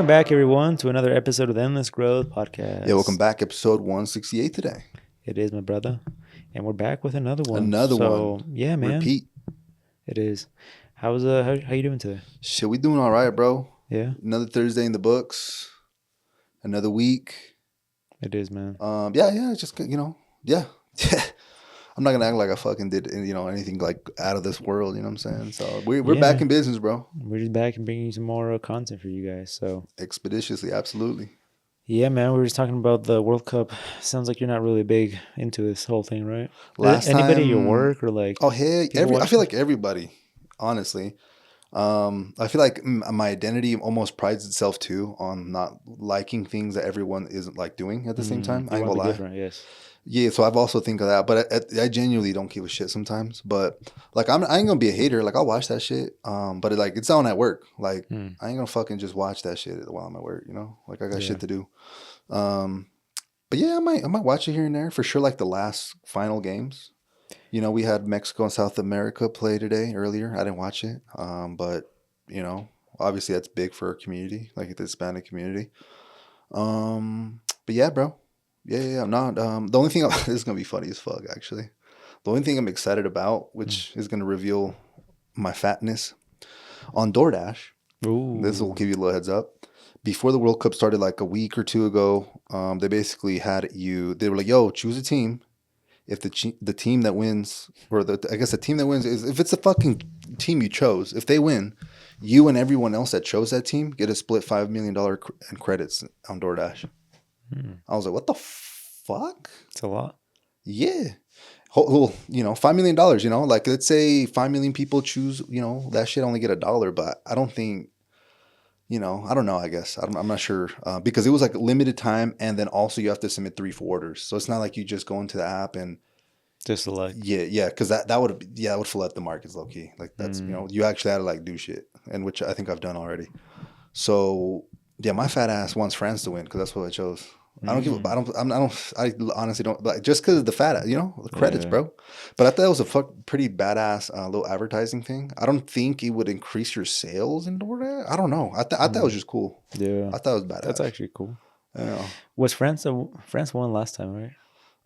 back, everyone, to another episode of the Endless Growth Podcast. Yeah, welcome back. Episode 168 today. It is, my brother. And we're back with another one. Another one. Yeah, man. Repeat. It is. How you doing today? Shit, we doing all right, bro. Yeah. Another Thursday in the books. Another week. It is, man. Yeah. Just, yeah. I'm not going to act like I fucking did, anything like out of this world, you know what I'm saying? So we're back in business, bro. We're just back and bringing you some more content for you guys. So expeditiously, absolutely. Yeah, man. We were just talking about the World Cup. Sounds like you're not really big into this whole thing, right? Anybody at your work or like? Oh, hey, I feel like everybody, honestly. I feel like my identity almost prides itself too on not liking things that everyone isn't like doing at the same time. I ain't gonna lie. Different, yes. Yeah, so I've also think of that, but I genuinely don't give a shit sometimes. But like, I ain't gonna be a hater. Like, I'll watch that shit. But it's on at work. Like, I ain't gonna fucking just watch that shit while I'm at work. You know, like I got shit to do. But yeah, I might watch it here and there for sure. Like the last final games. You know, we had Mexico and South America play today earlier. I didn't watch it. But obviously that's big for our community, like the Hispanic community. But yeah, bro. Yeah. I'm not. The only thing this is gonna be funny as fuck. Actually, the only thing I'm excited about, which is gonna reveal my fatness, on DoorDash. Ooh. This will give you a little heads up. Before the World Cup started, like a week or two ago, they basically had you. They were like, "Yo, choose a team. If the team that wins, or the team that wins is if it's the fucking team you chose. If they win, you and everyone else that chose that team get a split $5 million in credits on DoorDash." I was like, what the fuck? It's a lot. Yeah. Well, $5 million, like let's say 5 million people choose, that shit only get $1, but I don't think, I don't know, I guess. I'm not sure because it was like limited time and then also you have to submit 3 orders. So it's not like you just go into the app and just select. Yeah, because that would fill out the markets low key. Like that's, you actually had to like do shit, and which I think I've done already. So yeah, my fat ass wants France to win because that's what I chose. I don't give a, I honestly don't, like, just because of the fat, the credits, bro. But I thought it was a pretty badass little advertising thing. I don't think it would increase your sales in DoorDash. I don't know. I thought it was just cool. Yeah. I thought it was badass. That's actually cool. Yeah. Was France won last time, right?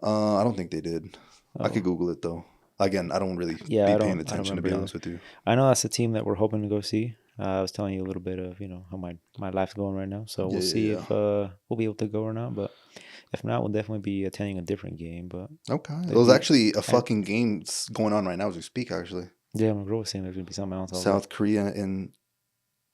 I don't think they did. I could Google it though. Again, I don't really be paying attention, to be honest with you. I know that's the team that we're hoping to go see. I was telling you a little bit of, how my life's going right now. So we'll see if we'll be able to go or not. But if not, we'll definitely be attending a different game. But okay. There's actually a fucking game going on right now as we speak, actually. Yeah, my girl was saying there's going to be something else. South Korea and...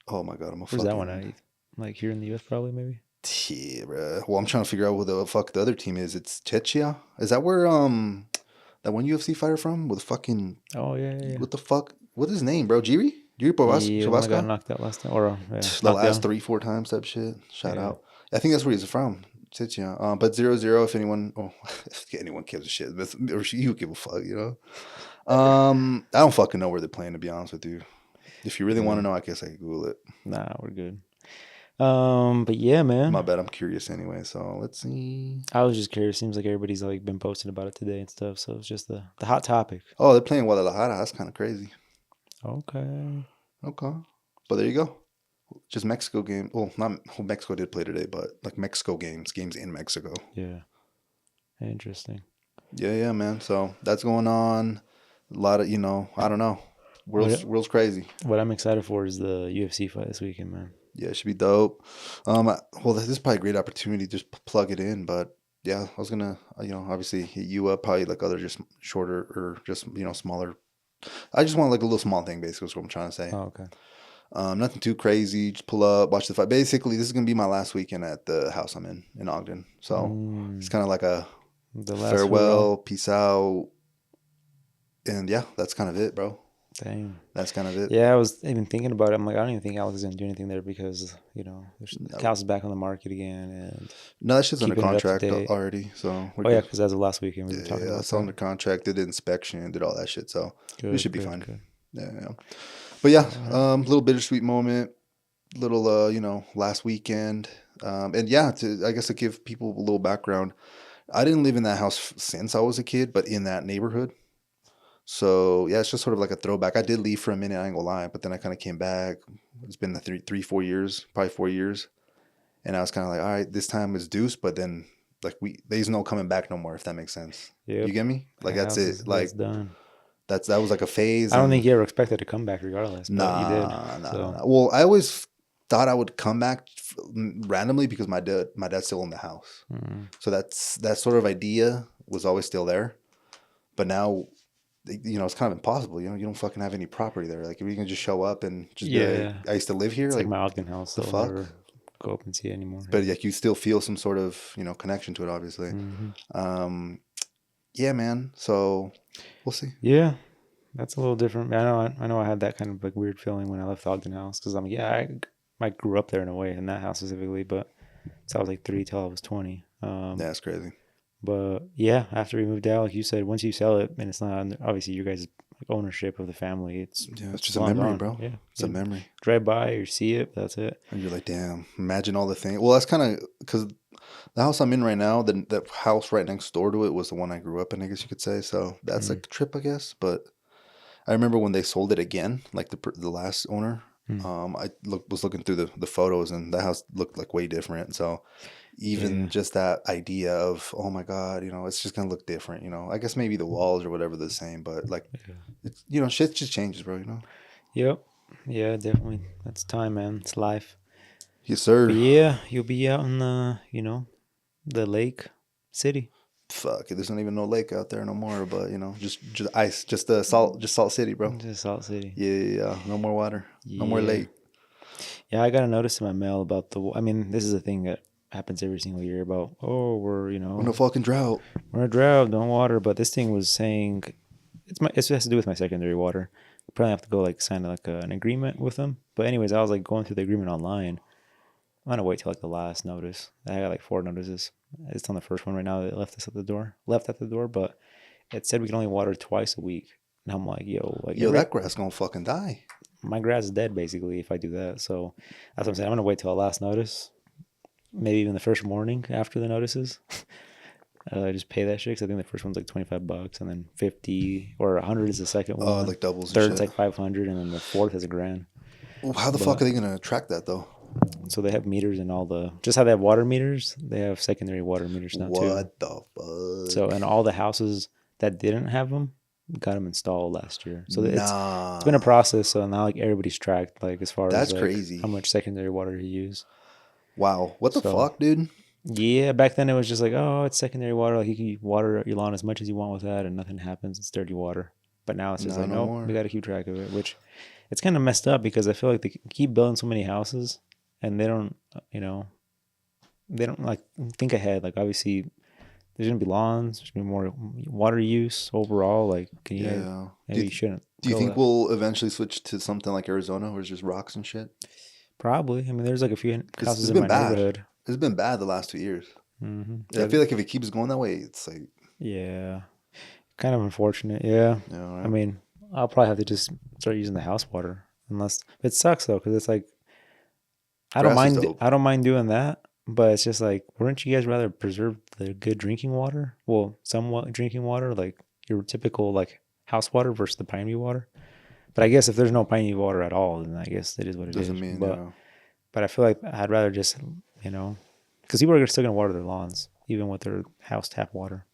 Oh, my God. Where's that one at? Like here in the U.S. probably, maybe? Yeah, bro. Well, I'm trying to figure out who the fuck the other team is. It's Czechia? Is that where... that one UFC fighter from with fucking... Oh, yeah. What the fuck? What's his name, bro? Jiri Yeah, got knocked out last time. Or, the last 3-4 times type shit. Shout out. I think that's where he's from. Czechia. But 0-0 if anyone... Oh, if anyone gives a shit. Or you give a fuck, I don't fucking know where they're playing, to be honest with you. If you really want to know, I guess I could Google it. Nah, we're good. But yeah, man. My bad. I'm curious anyway. So let's see. I was just curious. Seems like everybody's like been posting about it today and stuff. So it's just the hot topic. Oh, they're playing Guadalajara. That's kind of crazy. Okay. But there you go. Just Mexico game. Well, Mexico did play today, but like Mexico games in Mexico. Yeah. Interesting. Yeah, man. So that's going on. A lot of, I don't know. World's crazy. What I'm excited for is the UFC fight this weekend, man. Yeah, it should be dope. Well, this is probably a great opportunity to just plug it in, but yeah, I was gonna, obviously hit you up, probably like other just shorter or just, smaller. I just want like a little small thing, basically, is what I'm trying to say. Oh, okay. Nothing too crazy. Just pull up, watch the fight. Basically, this is gonna be my last weekend at the house I'm in Ogden. So it's kind of like a farewell, peace out, and yeah, that's kind of it, bro. Dang. That's kind of it. Yeah, I was even thinking about it. I'm like, I don't even think Alex is gonna do anything there because the house is back on the market again, and no, that shit's under contract already. So because as of last weekend we were talking about. It's under contract. Did inspection, did all that shit. So we should be fine. Good. Yeah. But yeah, little bittersweet moment. Little last weekend. And yeah, I guess to give people a little background, I didn't live in that house since I was a kid, but in that neighborhood. So yeah, it's just sort of like a throwback. I did leave for a minute, I ain't gonna lie, but then I kind of came back. It's been 3-4 years, probably 4 years. And I was kind of like, all right, this time is deuce, but then like there's no coming back no more, if that makes sense. Yep. You get me? Like that's it. Like done. That was like a phase. I don't think you ever expected to come back regardless. But you did. Nah. Well, I always thought I would come back randomly because my dad's still in the house. So that sort of idea was always still there. But now, you know, it's kind of impossible. You know, you don't fucking have any property there. Like, if you can just show up and just be like, I used to live here. It's like my Ogden house. The fuck? Never go up and see it anymore. But like, you still feel some sort of, you know, connection to it, obviously. Yeah, man. So we'll see. Yeah, that's a little different. I know I had that kind of like weird feeling when I left the Ogden house because I grew up there in a way, in that house specifically, but so I was like 3 till I was 20. That's crazy. But yeah, after we moved out, like you said, once you sell it, and it's not obviously you guys' like ownership of the family, it's just a memory, bro. Yeah, it's a memory. Drive by or see it, that's it. And you're like, damn, imagine all the things. Well, that's kind of because the house I'm in right now, the house right next door to it was the one I grew up in, I guess you could say. So that's like a trip, I guess. But I remember when they sold it again, like the last owner. I was looking through the photos, and the house looked like way different. So even just that idea of, oh my God, you know, it's just gonna look different. You know, I guess maybe the walls or whatever the same, but like, it's, you know, shit just changes, bro. You know. Yep. Yeah, definitely. That's time, man. It's life. Yes, sir. But yeah, you'll be out in the, you know, the lake city. Fuck, there's not even no lake out there no more, but you know, just ice, just Salt City, bro. Just Salt City. Yeah, no more water, no more lake. Yeah, I got a notice in my mail about I mean, this is a thing that happens every single year about, we're in a fucking drought. We're in a drought, don't water. But this thing was saying it has to do with my secondary water. I probably have to go like sign like an agreement with them. But anyways, I was like going through the agreement online. I'm gonna wait till like the last notice. I got like 4 notices. It's on the first one right now that left at the door, but it said we can only water twice a week. And I'm like, that grass gonna fucking die. My grass is dead basically if I do that. So that's what I'm saying. I'm gonna wait till the last notice, maybe even the first morning after the notices. Just pay that shit because I think the first one's like $25, and then 50 or 100 is the second one. Oh, like doubles. Third's like 500, and then the fourth is $1,000. Well, how the fuck are they gonna track that though? So they have meters in just how they have water meters, they have secondary water meters now too. What the fuck? So, and all the houses that didn't have them got them installed last year. So it's been a process. So now like everybody's tracked, like as far as like, crazy. How much secondary water you use. Wow. What the fuck, dude? Yeah, back then it was just like, oh, it's secondary water. Like you can water your lawn as much as you want with that and nothing happens. It's dirty water. But now it's just no, we got to keep track of it, which it's kind of messed up because I feel like they keep building so many houses and they don't, they don't like think ahead. Like obviously there's going to be lawns, there's going to be more water use overall. Like, maybe you shouldn't. Do you think we'll eventually switch to something like Arizona where it's just rocks and shit? Probably. I mean, there's like a few houses in my neighborhood. It's been bad the last 2 years. Mm-hmm. I feel like if it keeps going that way, it's like... Yeah. Kind of unfortunate. Yeah. Right. I mean, I'll probably have to just start using the house water. Unless... It sucks, though, because it's like... I don't mind doing that, but it's just like, wouldn't you guys rather preserve the good drinking water? Well, somewhat drinking water, like your typical like house water versus the Piney water. But I guess if there's no Piney water at all, then I guess it is what it is. But I feel like I'd rather just, because people are still going to water their lawns, even with their house tap water.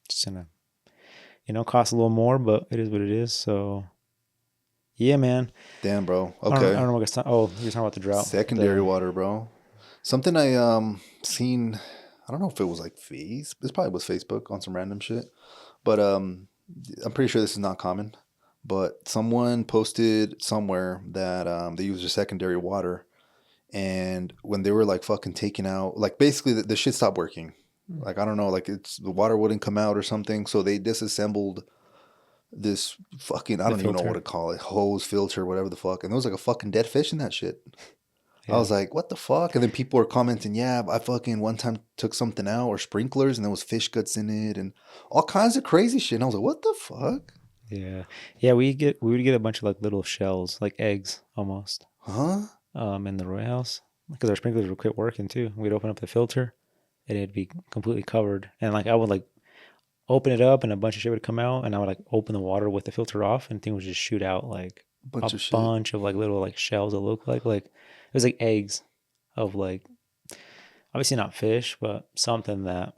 It's going to, cost a little more, but it is what it is. So, yeah, man. Damn, bro. Okay. I don't know what you're talking about the drought. Secondary water, bro. Something I seen, I don't know if it was like it probably was Facebook on some random shit. But I'm pretty sure this is not common. But someone posted somewhere that they use their secondary water. And when they were like fucking taking out, like basically the shit stopped working. Like, I don't know, like the water wouldn't come out or something. So they disassembled this fucking, I don't even know what to call it, hose, filter, whatever the fuck. And there was like a fucking dead fish in that shit. Yeah. I was like, what the fuck? And then people were commenting, yeah, I fucking one time took something out or sprinklers and there was fish guts in it and all kinds of crazy shit. And I was like, what the fuck? Yeah. Yeah, we would get a bunch of like little shells, like eggs almost. Huh? In the row house because our sprinklers would quit working too. We'd open up the filter and it'd be completely covered. And like I would like open it up and a bunch of shit would come out and I would like open the water with the filter off and things would just shoot out like a bunch of like little like shells that look like it was like eggs of like obviously not fish, but something that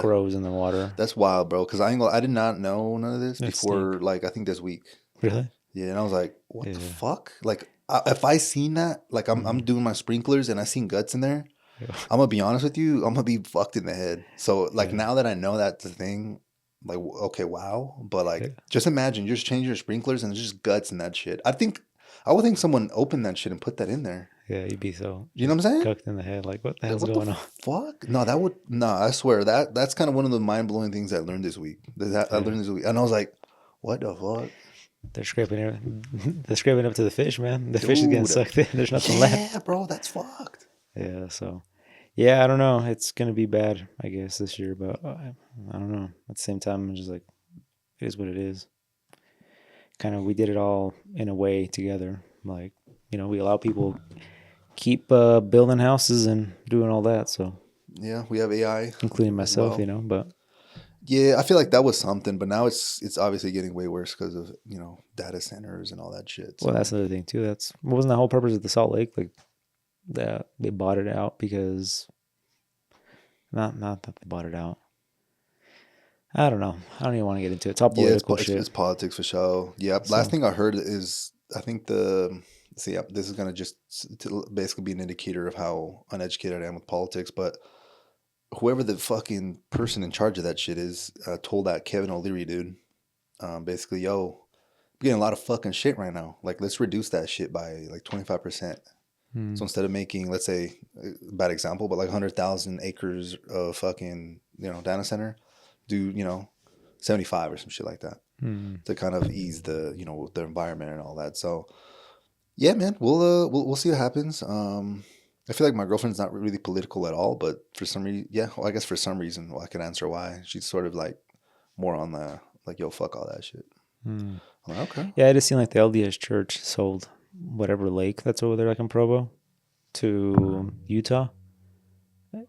grows in the water. That's wild, bro. Because I did not know none of this before, like, I think this week. Really? Yeah, and I was like, what the fuck? Like, if I seen that, like, I'm doing my sprinklers and I seen guts in there, I'm gonna be honest with you, I'm gonna be fucked in the head. So, like, now that I know that's the thing, like, okay, wow. But, like, just imagine you're just changing your sprinklers and there's just guts in that shit. I would think someone opened that shit and put that in there. Yeah, you'd be so. You know what I'm saying? Cooked in the head, like what the hell's going on? Fuck no, I swear that's kind of one of the mind blowing things I learned this week. I learned this week, and I was like, what the fuck? They're scraping up to the fish, man. The fish is getting sucked in. There's nothing left. Yeah, bro, that's fucked. Yeah, so yeah, I don't know. It's gonna be bad, I guess, this year, but I don't know. At the same time, I'm just like, it is what it is. Kind of, we did it all in a way together. Like, we allow people keep building houses and doing all that. So yeah, we have AI, including myself, but yeah, I feel like that was something, but now it's obviously getting way worse because of data centers and all that shit. So. Well, that's another thing too. Wasn't the whole purpose of the Salt Lake, like that they bought it out because not that they bought it out. I don't know. I don't even want to get into it. It's all political shit. It's politics for sure. Yeah. So, last thing I heard is I think this is going to just basically be an indicator of how uneducated I am with politics. But whoever the fucking person in charge of that shit is told that Kevin O'Leary dude, basically, yo, we're getting a lot of fucking shit right now. Like, let's reduce that shit by like 25%. So instead of making, let's say, bad example, but like 100,000 acres of fucking, data center, do 75 or some shit like that to kind of ease the the environment and all that. So yeah, man, we'll see what happens. I feel like my girlfriend's not really political at all, but for some reason, I guess for some reason, I can answer why. She's sort of like more on the like, yo, fuck all that shit. I'm like, okay. Yeah, I just seen like the LDS Church sold whatever lake that's over there, like in Provo, to Utah.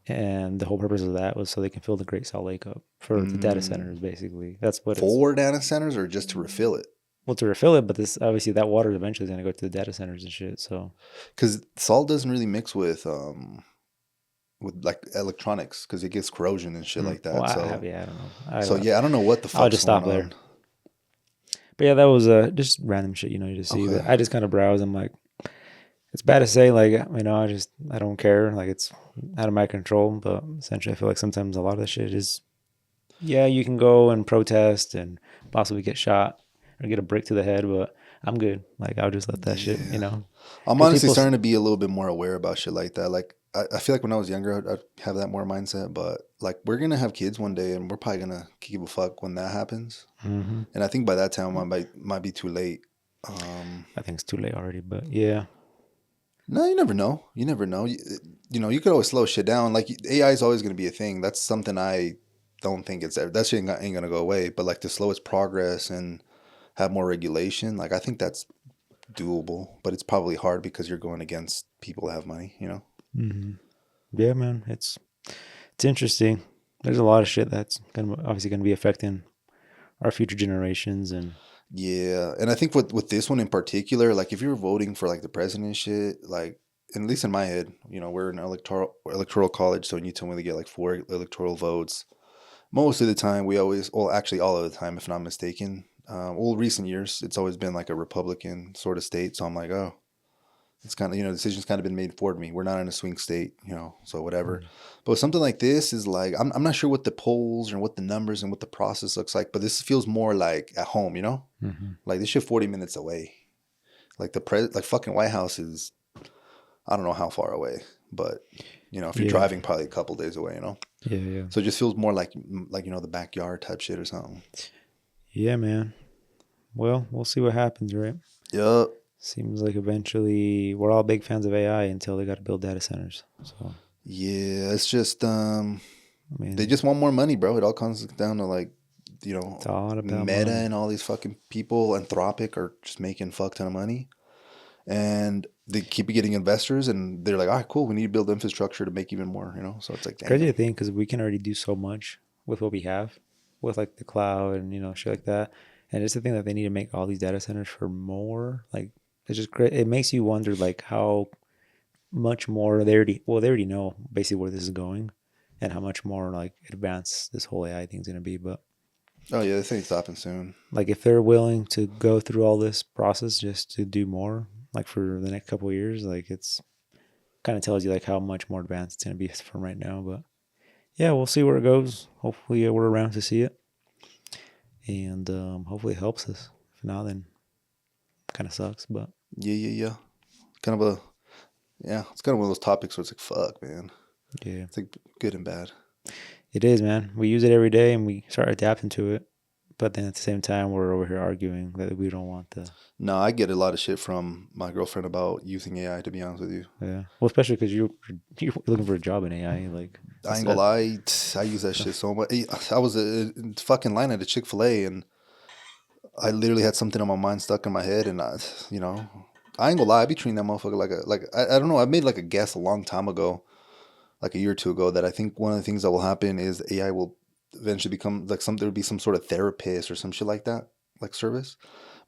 And the whole purpose of that was so they can fill the Great Salt Lake up for the data centers, basically. That's what for data centers or just to refill it? Well, to refill it, but this obviously that water eventually is going to go to the data centers and shit. So, because salt doesn't really mix with like electronics because it gets corrosion and shit like that. Well, so I don't know. I don't know what the fuck's I'll just stop there. But yeah, that was just random shit, to see. Okay. I just kind of browse. I'm like, it's bad to say, like, I don't care. Like, it's out of my control. But essentially, I feel like sometimes a lot of the shit is, you can go and protest and possibly get shot or get a brick to the head, but I'm good. Like, I'll just let that shit, I'm honestly starting to be a little bit more aware about shit like that. Like, I feel like when I was younger, I'd have that more mindset. But, like, we're going to have kids one day, and we're probably going to give a fuck when that happens. Mm-hmm. And I think by that time, I might be too late. I think it's too late already, but yeah. No, you never know. You never know. You could always slow shit down. Like, AI is always going to be a thing. That's something I don't think that shit ain't going to go away. But, like, to slow its progress and have more regulation, like, I think that's doable. But it's probably hard because you're going against people that have money, Mm-hmm. Yeah, man. It's interesting. There's a lot of shit that's obviously going to be affecting our future generations and. Yeah, and I think with this one in particular, like if you're voting for like the president and shit, like at least in my head, we're an electoral college, so you need to only get like 4 electoral votes. Most of the time, actually all of the time, if not mistaken. Recent years, it's always been like a Republican sort of state. So I'm like, oh, it's kind of, the decision's kind of been made for me. We're not in a swing state, so whatever. Mm-hmm. But something like this is like, I'm not sure what the polls and what the numbers and what the process looks like, but this feels more like at home, Mm-hmm. Like this shit 40 minutes away. Like like fucking White House is, I don't know how far away, but if you're driving, probably a couple days away, Yeah. So it just feels more like the backyard type shit or something. Yeah, man. Well, we'll see what happens, right? Yep. Seems like eventually we're all big fans of AI until they got to build data centers. So yeah, it's just they just want more money, bro. It all comes down to like it's all about Meta money. And all these fucking people, Anthropic, are just making fuck ton of money, and they keep getting investors, and they're like, all right, cool, we need to build infrastructure to make even more, So it's like damn. Crazy to think because we can already do so much with what we have, with like the cloud and shit like that, and it's the thing that they need to make all these data centers for more like. It's just great. It makes you wonder, like, how much more they already know basically where this is going and how much more like advanced this whole AI thing is going to be. But oh yeah, this ain't stopping soon. Like if they're willing to go through all this process just to do more, like for the next couple of years, like it's kind of tells you like how much more advanced it's going to be from right now. But yeah, we'll see where it goes. Hopefully we're around to see it, and hopefully it helps us. If not, then kind of sucks. But yeah, kind of a it's kind of one of those topics where it's like, fuck, man. Yeah, it's like good and bad. It is, man. We use it every day, and we start adapting to it. But then at the same time, we're over here arguing that we don't want the. No, I get a lot of shit from my girlfriend about using AI. To be honest with you. Yeah. Well, especially because you're looking for a job in AI. Like I ain't gonna lie, I use that shit so much. I was in fucking line at a Chick-fil-A, and I literally had something on my mind stuck in my head, and I ain't gonna lie, I be treating that motherfucker like I don't know. I made like a guess a long time ago, like a year or two ago, that I think one of the things that will happen is AI will eventually become like there would be some sort of therapist or some shit like that, like service.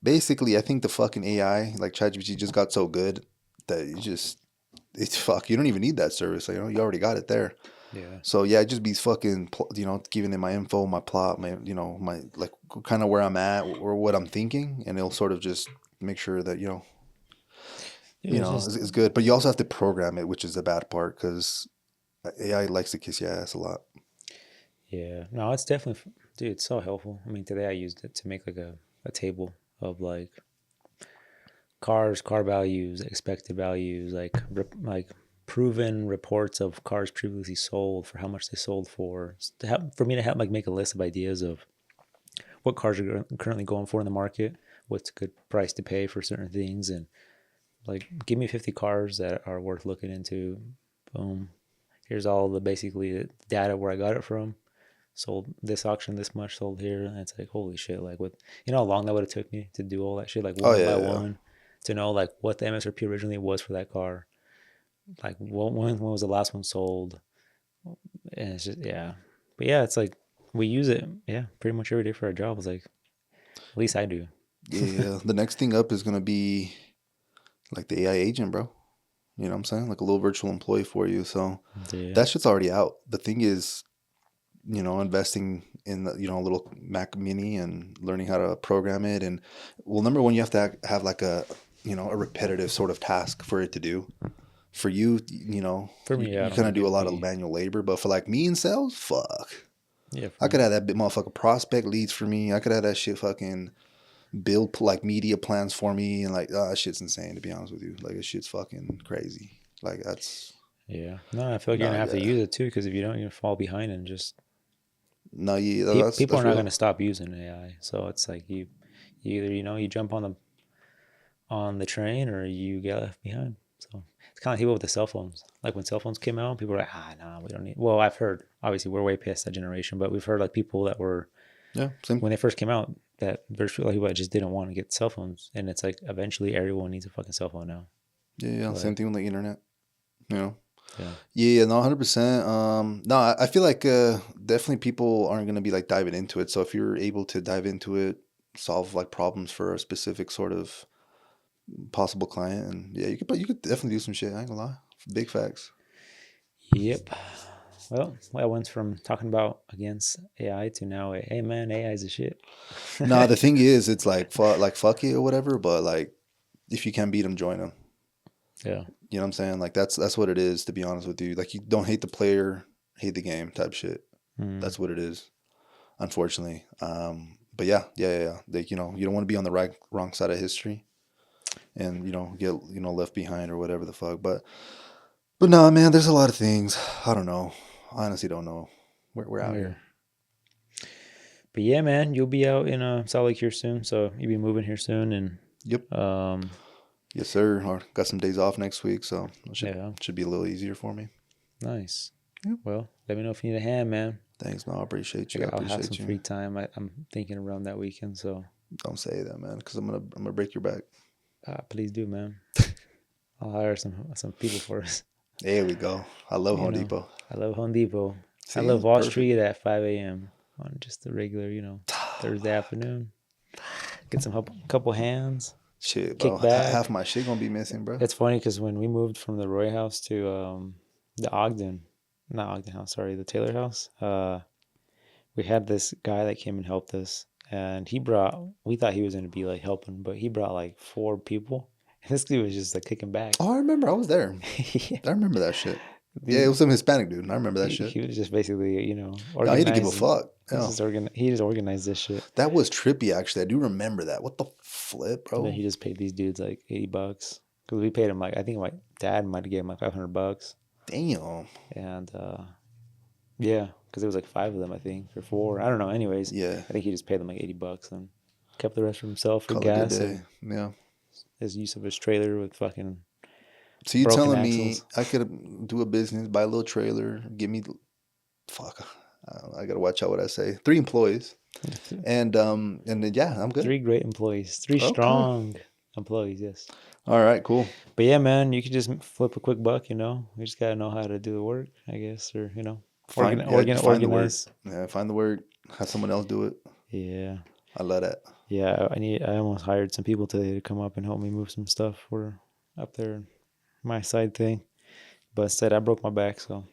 Basically, I think the fucking AI, like ChatGPT, just got so good that it's fuck. You don't even need that service. You already got it there. Yeah. So yeah, I just be fucking, giving it my info, my plot, my like kind of where I'm at or what I'm thinking, and it'll sort of just make sure that it's good. But you also have to program it, which is the bad part, because AI likes to kiss your ass a lot. Yeah, no, it's definitely, dude, it's so helpful. I mean, today I used it to make like a table of like car values, expected values, like proven reports of cars previously sold for how much they sold for me to help like make a list of ideas of what cars are currently going for in the market, what's a good price to pay for certain things, and like give me 50 cars that are worth looking into. Boom, here's all the basically the data where I got it from. Sold this auction this much, sold here, and it's like holy shit, like with how long that would have took me to do all that shit, like one by one, to know like what the MSRP originally was for that car, like when was the last one sold, and it's just but yeah, it's like we use it pretty much every day for our jobs, like at least I do. Yeah, the next thing up is gonna be like the AI agent, bro. You know what I'm saying? Like a little virtual employee for you. So that shit's already out. The thing is, investing in the, a little Mac Mini and learning how to program it. And well, number one, you have to have like a repetitive sort of task for it to do. For you, for me, you kind of do a lot of manual labor. But for like me in sales, fuck. Yeah, I could have that bit motherfucker prospect leads for me. I could have that shit fucking build like media plans for me, and like that shit's insane, to be honest with you. Like this shit's fucking crazy. Like that's no, I feel like you're gonna have to use it too, because if you don't, you're gonna fall behind and just people are not gonna stop using AI. So it's like you either you jump on the train or you get left behind. So it's kind of like people with the cell phones. Like when cell phones came out, people were like, no, we don't need. Well, I've heard, obviously we're way past that generation, but we've heard like people that were same. When they first came out, that there's people that just didn't want to get cell phones, and it's like eventually everyone needs a fucking cell phone now. Yeah, same thing with the internet. Yeah, no, 100%. No, I feel like definitely people aren't gonna be like diving into it. So if you're able to dive into it, solve like problems for a specific sort of possible client, and you could definitely do some shit. I ain't gonna lie, big facts. Yep. Well, I went from talking about against AI to now, hey man, AI is a shit. Nah, the thing is, it's like fuck it or whatever. But like, if you can beat them, join them. Yeah. You know what I'm saying? Like that's what it is, to be honest with you. Like you don't hate the player, hate the game type shit. That's what it is, unfortunately. But yeah. Like, you don't want to be on the wrong side of history, and get left behind or whatever the fuck. But no, man, there's a lot of things. I don't know. I honestly don't know. We're out here. But yeah, man, you'll be out in Salt Lake here soon, so you'll be moving here soon, and yep. Yes, sir. I got some days off next week, so it should be a little easier for me. Nice. Yep. Well, let me know if you need a hand, man. Thanks, man. I appreciate you. I'll have some free time. I'm thinking around that weekend, so don't say that, man, because I'm gonna break your back. Please do, man. I'll hire some people for us. There we go. I love Home Depot. I love Home Depot. See, I love Wall Street at 5 a.m. on just a regular, Thursday afternoon. Get some couple hands. Shit, bro. Half my shit gonna be missing, bro. It's funny because when we moved from the Roy house to the not Ogden house, sorry, the Taylor house, we had this guy that came and helped us. And we thought he was going to be like helping, but he brought like 4 people. And this dude was just like kicking back. Oh, I remember. I was there. Yeah. I remember that shit. Yeah, it was some Hispanic dude. I remember that shit. He was just basically, organizing. I didn't give a fuck. He just organized this shit. That was trippy, actually. I do remember that. What the flip, bro? And then he just paid these dudes like $80 because we paid him like, I think my dad might have gave him like $500. Damn. And yeah, because there was like 5 of them, I think, or 4. I don't know. Anyways, yeah, I think he just paid them like $80 and kept the rest for himself for gas. Yeah. His use of his trailer with fucking. So you telling me I could do a business, buy a little trailer, give me, I gotta watch out what I say. 3 employees, and then yeah, I'm good. 3 great employees, 3 strong employees. Yes. All right, cool. But yeah, man, you could just flip a quick buck. We just gotta know how to do the work, I guess, or organize. Yeah, find the work. Have someone else do it. Yeah. I love that. Yeah, I almost hired some people today to come up and help me move some stuff for up there. My side thing, but instead I broke my back, so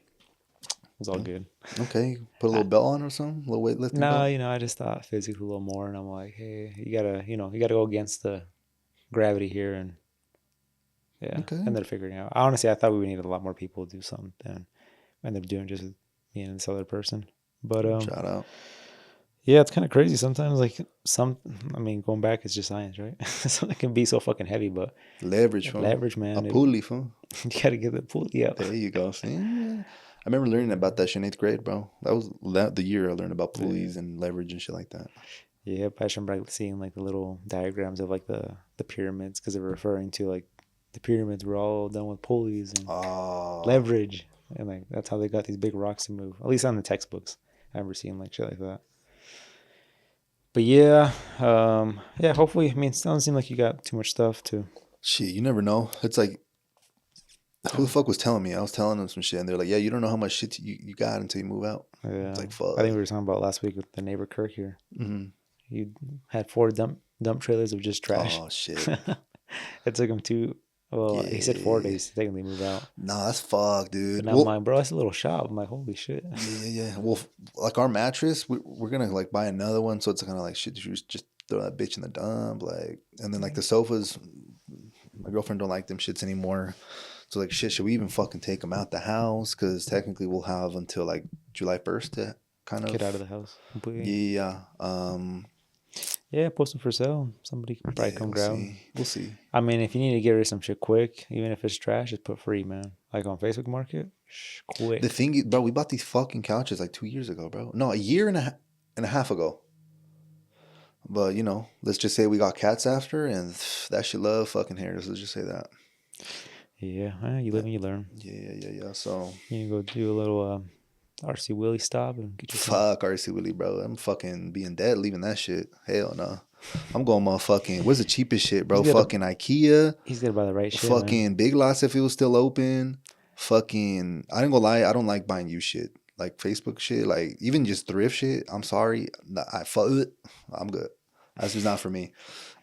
it was all good. Okay, put a little belt on or something, a little weightlifting. No, I just thought physically a little more, and I'm like, hey, you gotta go against the gravity here, and yeah, and they're figuring out. Honestly, I thought we would need a lot more people to do something than ended up doing just me and this other person. But shout out. Yeah, it's kind of crazy sometimes. Like going back, it's just science, right? Something can be so fucking heavy, but leverage, man. A pulley, fool. You gotta get the pulley out. There you go. See? I remember learning about that shit in 8th grade, bro. That was the year I learned about pulleys and leverage and shit like that. Yeah, I remember seeing like the little diagrams of like the pyramids because they were referring to like the pyramids were all done with pulleys and leverage, and like that's how they got these big rocks to move. At least on the textbooks, I remember seeing like shit like that. But yeah, hopefully, it doesn't seem like you got too much stuff to. Shit, you never know. It's like, who the fuck was telling me? I was telling them some shit, and they're like, yeah, you don't know how much shit you got until you move out. Yeah. It's like, fuck. I think we were talking about last week with the neighbor Kirk here. Mm-hmm. You had 4 dump trailers of just trash. Oh, shit. It took him he said 4 days to technically move out. Nah, that's fuck, dude. But now mine, bro, that's a little shop. I'm like, holy shit. Yeah. Well, like our mattress, we're gonna like buy another one, so it's kind of like shit. You just throw that bitch in the dump, like, and then like the sofas. My girlfriend don't like them shits anymore, so like, shit, should we even fucking take them out the house? Because technically we'll have until like July 1st to kind of get out of the house completely. Yeah. Yeah, post them for sale. Somebody can probably come grab them. We'll see. I mean, if you need to get rid of some shit quick, even if it's trash, just put free, man. Like on Facebook Market, quick. The thing is, bro, we bought these fucking couches like 2 years ago, bro. No, a year and a half ago. But, let's just say we got cats after, and that shit love fucking hairs. Let's just say that. Yeah, you live and you learn. Yeah. So you can go do a little RC Willie stop and get your fuck RC Willie, bro. I'm fucking being dead leaving that shit. Hell no. I'm going motherfucking. What's the cheapest shit, bro? Fucking IKEA. He's gonna buy the right shit. Fucking man. Big Lots if it was still open. Fucking. I ain't gonna lie. I don't like buying used shit, like Facebook shit, like even just thrift shit. I'm sorry. I'm good. That's just not for me.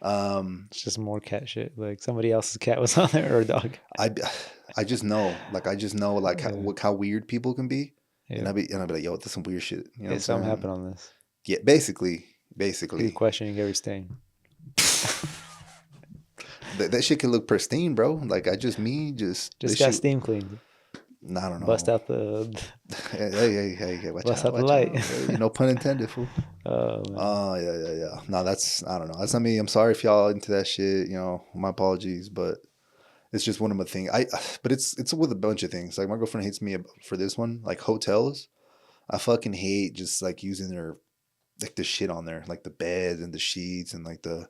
It's just more cat shit. Like somebody else's cat was on there or a dog. I just know. Like how weird people can be. Yeah. And I'd be like, yo, that's some weird shit. Something happened on this. Yeah, basically. You're questioning every stain. that shit can look pristine, bro. Like just got steam cleaned. I don't know. Bust out the. Hey, watch Bust out the light. No pun intended, fool. Oh, yeah. No, I don't know. That's not me. I'm sorry if y'all into that shit. My apologies, but. It's just one of my things. But it's with a bunch of things. Like my girlfriend hates me for this one. Like hotels, I fucking hate just like using their like the shit on there, like the bed and the sheets and like the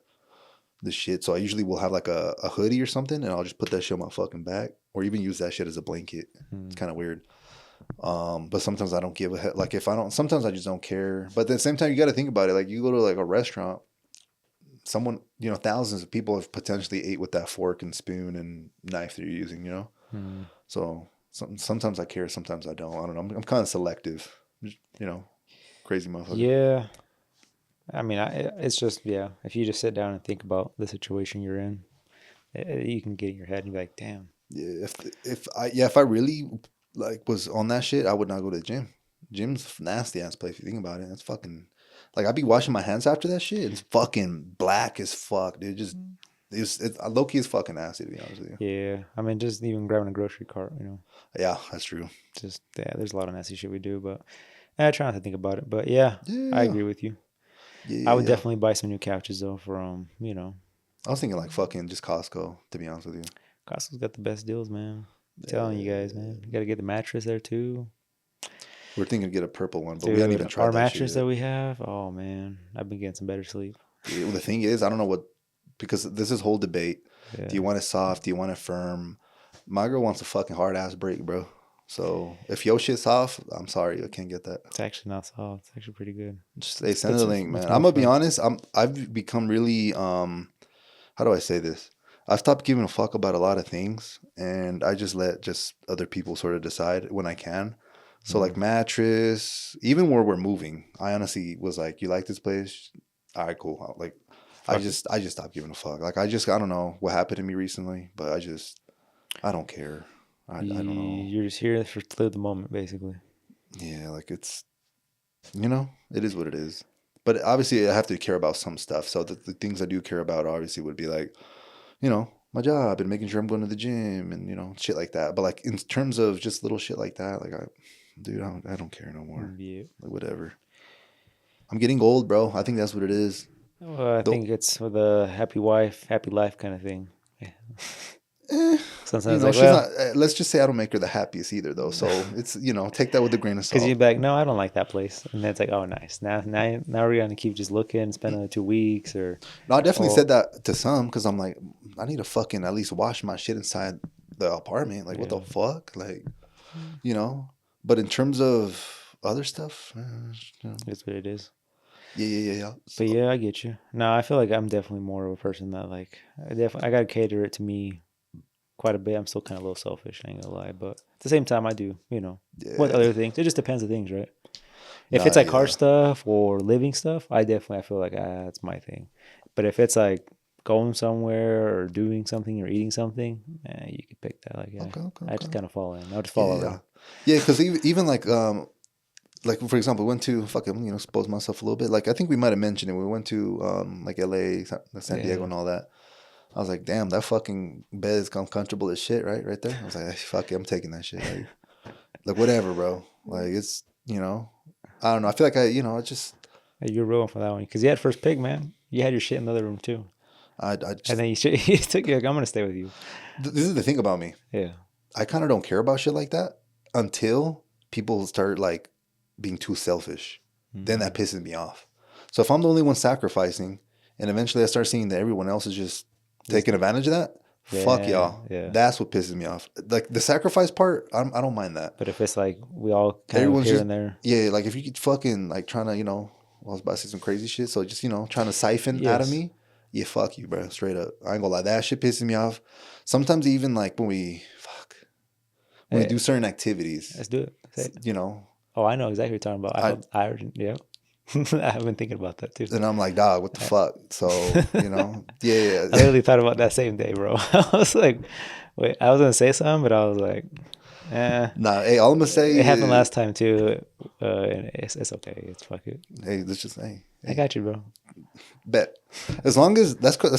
shit. So I usually will have like a hoodie or something, and I'll just put that shit on my fucking back, or even use that shit as a blanket. It's kind of weird. But sometimes I don't give a heck. Like sometimes I just don't care. But at the same time, you got to think about it. Like you go to like a restaurant. Someone, thousands of people have potentially ate with that fork and spoon and knife that you're using, So sometimes I care, sometimes I don't. I don't know. I'm kind of selective, crazy motherfucker. Yeah. I mean, it's just, yeah, if you just sit down and think about the situation you're in, you can get in your head and be like, damn. Yeah, if I really like was on that shit, I would not go to the gym. Gym's nasty ass place if you think about it. It's fucking like I'd be washing my hands after that shit. It's fucking black as fuck, dude. Just it's low key is fucking nasty to be honest with you. Yeah, I mean, just even grabbing a grocery cart, Yeah, that's true. Just there's a lot of nasty shit we do, but I try not to think about it. But yeah, I agree with you. Yeah, I would definitely buy some new couches though from I was thinking like fucking just Costco, to be honest with you. Costco's got the best deals, man. I'm telling you guys, man. You got to get the mattress there too. We're thinking to get a purple one, but Dude, we haven't even tried our that mattress shit that we have. Oh man, I've been getting some better sleep. Yeah, well, the thing is, I don't know because this is whole debate. Yeah. Do you want it soft? Do you want it firm? My girl wants a fucking hard ass break, bro. So if your shit's soft, I'm sorry, I can't get that. It's actually not soft. It's actually pretty good. Just send the link, man. I'm gonna be honest. I've become really how do I say this? I've stopped giving a fuck about a lot of things, and I just let other people sort of decide when I can. So like mattress, even where we're moving, I honestly was like, "You like this place? All right, cool." Like, I just stopped giving a fuck. Like I don't know what happened to me recently, but I don't care. I don't know. You're just here to live the moment, basically. Yeah, like it's, it is what it is. But obviously, I have to care about some stuff. So the things I do care about obviously would be like, my job and making sure I'm going to the gym and shit like that. But like in terms of just little shit like that, like I don't care no more. Yeah. Like whatever. I'm getting old, bro. I think that's what it is. Well, I think it's with a happy wife, happy life kind of thing. Yeah. Sometimes she's not. Let's just say I don't make her the happiest either, though. So it's take that with a grain of salt. Because you're like, no, I don't like that place, and then it's like, oh, nice. Now we're gonna keep just looking, spend another 2 weeks, or. No, I definitely said that to some because I'm like, I need to fucking at least wash my shit inside the apartment. Like, what the fuck, like, But in terms of other stuff, it's what it is. Yeah. But yeah, I get you. No, I feel like I'm definitely more of a person that like I gotta cater it to me quite a bit. I'm still kind of a little selfish, I ain't gonna lie, but at the same time I do, what other things. It just depends on things, right? If it's like car stuff or living stuff, I feel like that's my thing. But if it's like going somewhere or doing something or eating something, you can pick that. Like, okay. I just kind of fall in. I'll just follow around. Yeah, because even like for example, we went to fucking expose myself a little bit. Like I think we might have mentioned it. We went to like LA, San Diego, and all that. I was like, damn, that fucking bed is comfortable as shit, right there. I was like, fuck it, I'm taking that shit. Like whatever, bro. Like it's I don't know. I feel like I just. Hey, you're ruined for that one because you had first pick, man. You had your shit in the other room too. And then you took you like, I'm gonna stay with you. This is the thing about me. Yeah. I kind of don't care about shit like that until people start like being too selfish. Mm-hmm. Then that pisses me off. So if I'm the only one sacrificing and eventually I start seeing that everyone else is just taking advantage of that, fuck y'all. Yeah. That's what pisses me off. Like the sacrifice part, I don't mind that. But if it's like we all kind of here and there. Yeah, like if you could fucking like trying to, I was about to say some crazy shit. So just, trying to siphon out of me. Yeah, fuck you, bro. Straight up. I ain't gonna lie. That shit pisses me off. Sometimes even like when we do certain activities. Let's do it. Oh, I know exactly what you're talking about. I I've been thinking about that too. And I'm like, dog, what the fuck? So, yeah. I literally thought about that same day, bro. I was like, wait, I was going to say something, but I was like, Nah, hey, all I'm going to say it happened last time too. And it's okay. It's fuck it. Hey, let's just, hey. I got you, bro. Bet. As long as that's what,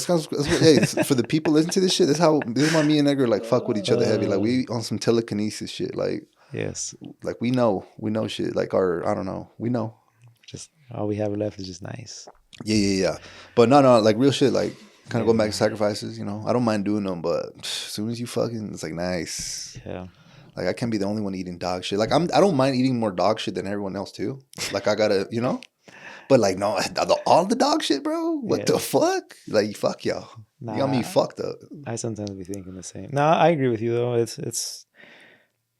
hey, for the people listening to this shit, this is why me and Edgar like fuck with each other heavy. Like we on some telekinesis shit. Like, yes. Like we know shit. Like I don't know. We know. Just all we have left is just nice. Yeah. But no, like real shit. Like kind of going back to sacrifices. I don't mind doing them, but as soon as you fucking, it's like nice. Yeah. Like I can't be the only one eating dog shit. Like I don't mind eating more dog shit than everyone else too. Like I gotta, But like no, all the dog shit, bro. What the fuck? Like fuck y'all. Nah, you got me fucked up. I sometimes be thinking the same. No, I agree with you though. It's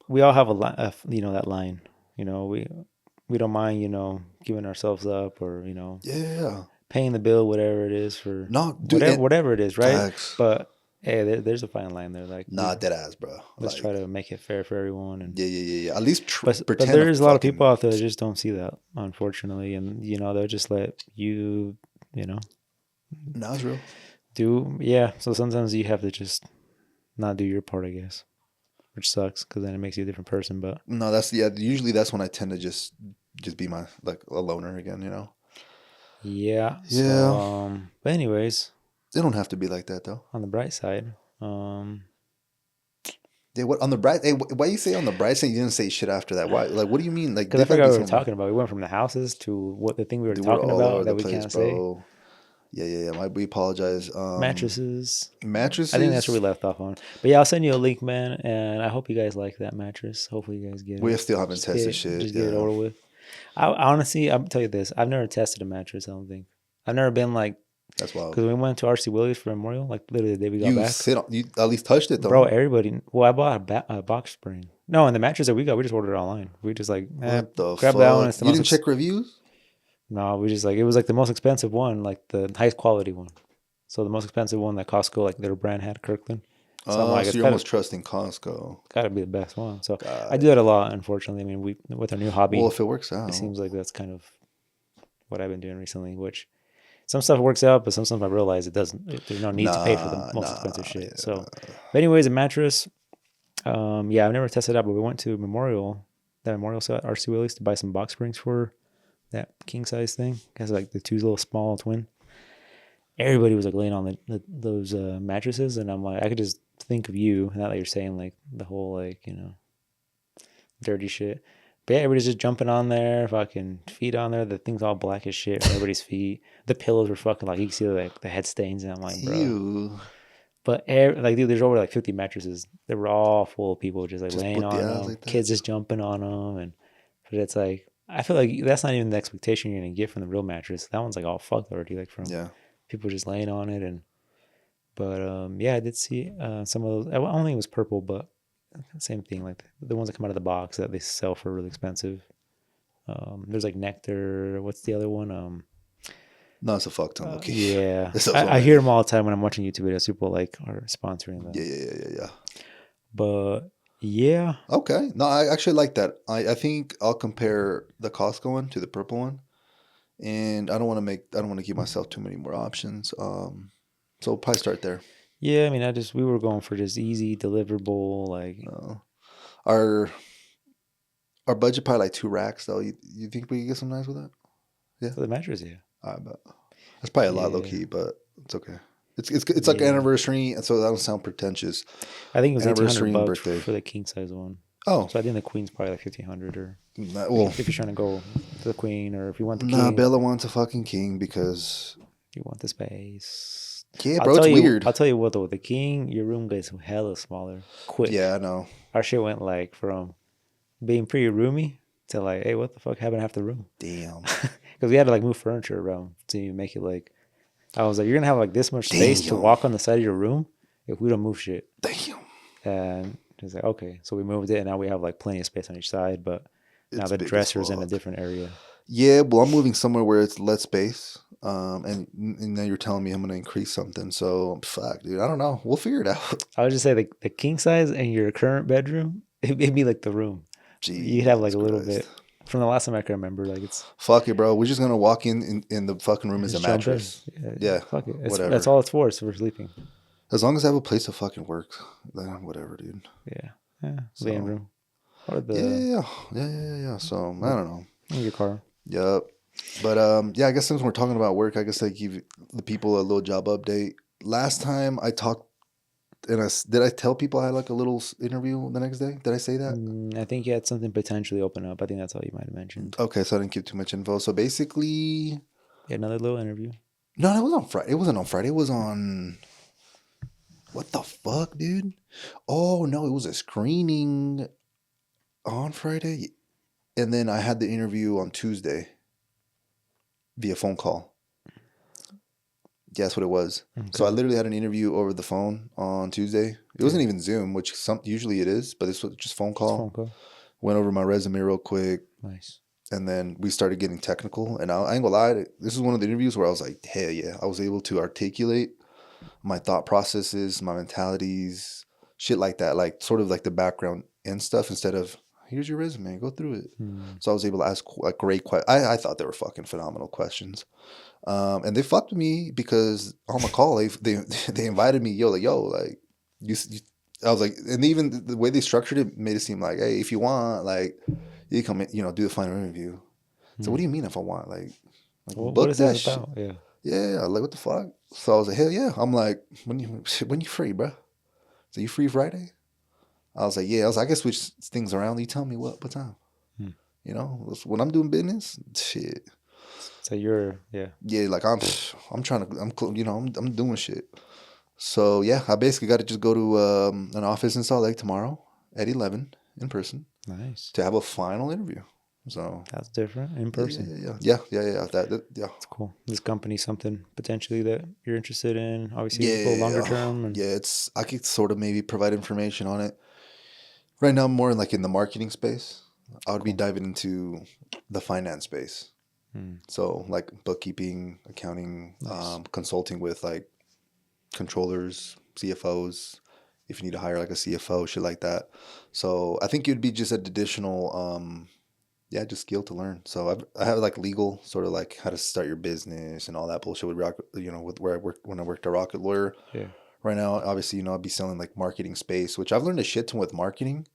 we all have a line, that line. We don't mind, giving ourselves up or paying the bill, whatever it is for whatever it is, right? Facts. But Hey, there's a fine line there. Like, nah, dead ass, bro. Let's try to make it fair for everyone. And yeah. At least but there's a lot of people out there that just don't see that, unfortunately, and they'll just let you, No, it's real. So sometimes you have to just not do your part, I guess, which sucks because then it makes you a different person. But no, usually that's when I tend to just be my a loner again, Yeah. So, but anyways, they don't have to be like that though. On the bright side, yeah. What on the bright? Hey, why you say on the bright side? You didn't say shit after that. Why? Like, what do you mean? Like, because I forgot what we were talking about. We went from the houses to what the thing we were talking about that we can't say. Yeah. We apologize. Mattresses. Mattresses. I think that's where we left off on. But yeah, I'll send you a link, man, and I hope you guys like that mattress. Hopefully, you guys get it. We still haven't tested shit. Just get it over with. I honestly, I'll tell you this: I've never tested a mattress. I don't think I've never been like. That's wild. Because we went to RC Willie's for Memorial, like literally the day we got back. You at least touched it though, bro. Everybody. Well, I bought a box spring. No, and the mattress that we got, we just ordered it online. We just like grab that one. You didn't check reviews? No, we just it was like the most expensive one, like the highest quality one. So the most expensive one that Costco, like their brand had, Kirkland. So you're almost trusting Costco. Got to be the best one. So I do that a lot, unfortunately. I mean, with our new hobby. Well, if it works out. It seems like that's kind of what I've been doing recently, which some stuff works out, but some stuff I realize it doesn't. There's no need to pay for the most expensive shit. Yeah. So, but anyways, a mattress. I've never tested it out, but we went to Memorial set, RC Willie's, to buy some box springs for that king size thing. It has like the two little small twin. Everybody was like laying on those mattresses, and I'm like, I could just think of you. Now that you're saying like the whole dirty shit. But yeah, everybody's just jumping on there, fucking feet on there. The thing's all black as shit. Everybody's feet. The pillows were fucking like you can see like the head stains, and I'm like, bro. Ew. But dude, there's over like 50 mattresses. They were all full of people just laying on them. Like kids just jumping on them, but it's like I feel like that's not even the expectation you're gonna get from the real mattress. That one's like all fucked already, like from people just laying on it. I did see some of those. I don't think it was purple, but same thing, like the ones that come out of the box that they sell for really expensive. There's like Nectar. What's the other one? No, it's a fuck ton. Yeah, I hear them all the time when I'm watching YouTube videos. People like are sponsoring them. Yeah. But yeah. Okay. No, I actually like that. I think I'll compare the Costco one to the purple one, and I don't want to give myself too many more options. So we'll probably start there. Yeah, I mean, we were going for just easy, deliverable, like. Our budget probably like 2 racks though. You think we can get some nice with that? Yeah. For the mattress, yeah. I bet. That's probably a lot low key, but it's okay. It's like an anniversary, and so that doesn't sound pretentious. I think it was $1,800 for the king size one. Oh, so I think the queen's probably like $1,500, or if you're trying to go to the queen, or if you want the king. Nah, Bella wants a fucking king because you want the space. Yeah, bro, it's weird. I'll tell you what though, the king, your room gets hella smaller quick. Yeah, I know. Our shit went like from being pretty roomy to like, hey, what the fuck happened to half the room? Damn. Because we had to like move furniture around to make it like. I was like, you're gonna have like this much space to walk on the side of your room if we don't move shit. Damn. And it's like, okay, so we moved it, and now we have like plenty of space on each side, but now the dresser's in a different area. Yeah, well, I'm moving somewhere where it's less space. And now you're telling me I'm gonna increase something. So fuck, dude. I don't know. We'll figure it out. I would just say the king size in your current bedroom, it'd be like the room. You'd have like a little bit. From the last time I can remember, like it's fuck it, bro. We're just gonna walk in the fucking room as a mattress. Yeah, fuck it. Whatever. That's all it's for. So we're sleeping. As long as I have a place to fucking work, then whatever, dude. Yeah. Living room. Or Yeah. So I don't know. In your car. Yep. But I guess since we're talking about work, I guess I give the people a little job update. Last time I talked, did I tell people I had like a little interview the next day? Did I say that? I think you had something potentially open up. I think that's all you might have mentioned. Okay, so I didn't give too much info. So basically, another little interview. No, it was on Friday. It wasn't on Friday. It was on. What the fuck, dude? Oh no, it was a screening on Friday, and then I had the interview on Tuesday via phone call. Yeah, that's what it was. Okay. So I literally had an interview over the phone on Tuesday. It wasn't even Zoom, which usually it is, but this was just phone call. Went over my resume real quick. Nice. And then we started getting technical. And I ain't gonna lie, this is one of the interviews where I was like, hell yeah. I was able to articulate my thought processes, my mentalities, shit like that, like sort of like the background and stuff instead of here's your resume, go through it. So I was able to ask like great questions. I thought they were fucking phenomenal questions. And they fucked with me because on the call they invited me, like you I was like, and even the way they structured it made it seem like, hey, if you want, like, you come in, do the final interview. So what do you mean if I want, like well, book what is that this shit? about? Yeah. Yeah, like what the fuck? So I was like, hell yeah. I'm like, when you free, bro? So you free Friday? I was like, yeah. I was like, I can switch things around. You tell me what time? When I'm doing business, shit. So you're Yeah, like I'm trying to I'm doing shit. So yeah, I basically got to just go to an office in Salt Lake tomorrow at 11 in person. Nice. To have a final interview. So that's different in person. Yeah. That yeah. That's cool. This company, something potentially that you're interested in. Obviously, Yeah, a little longer term. And I could sort of maybe provide information on it. Right now, I'm more in the marketing space. I would be diving into the finance space. So like bookkeeping, accounting, nice. Consulting with like controllers, CFOs, if you need to hire like a CFO, shit like that. So I think it'd be just an additional, just skill to learn. So I have like legal, sort of like how to start your business and all that bullshit with with where I worked when I worked at Rocket Lawyer. Yeah. Right now, obviously, I'd be selling like marketing space, which I've learned a shit ton with marketing.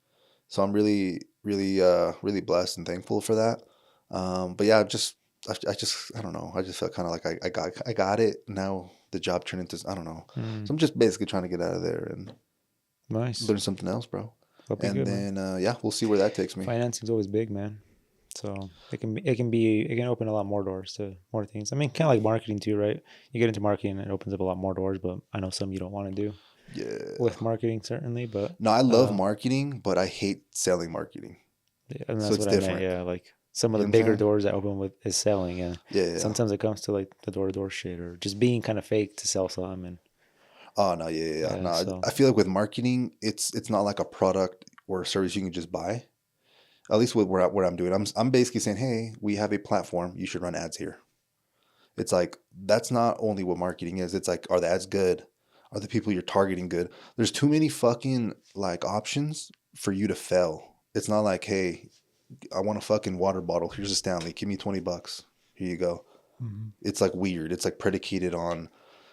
So I'm really, really, really blessed and thankful for that. But yeah, I don't know. I just felt kind of like I got it. Now the job turned into, I don't know. So I'm just basically trying to get out of there and nice learn something else, bro. And good, then we'll see where that takes me. Financing's always big, man. So it can open a lot more doors to more things. I mean, kind of like marketing too, right? You get into marketing, it opens up a lot more doors. But I know some you don't want to do. Yeah. With marketing, certainly, but no, I love marketing, but I hate selling marketing. Yeah, and that's what I meant. Yeah, like some of the bigger doors that open with is selling, and sometimes it comes to like the door-to-door shit or just being kind of fake to sell something. And oh no, yeah. No, so. I feel like with marketing, it's not like a product or a service you can just buy. At least with what I'm doing, I'm basically saying, hey, we have a platform. You should run ads here. It's like that's not only what marketing is. It's like, are the ads good? Are the people you're targeting good? There's too many fucking like options for you to fail. It's not like, hey, I want a fucking water bottle. Here's a Stanley. Give me $20. Here you go. Mm-hmm. It's like weird. It's like predicated on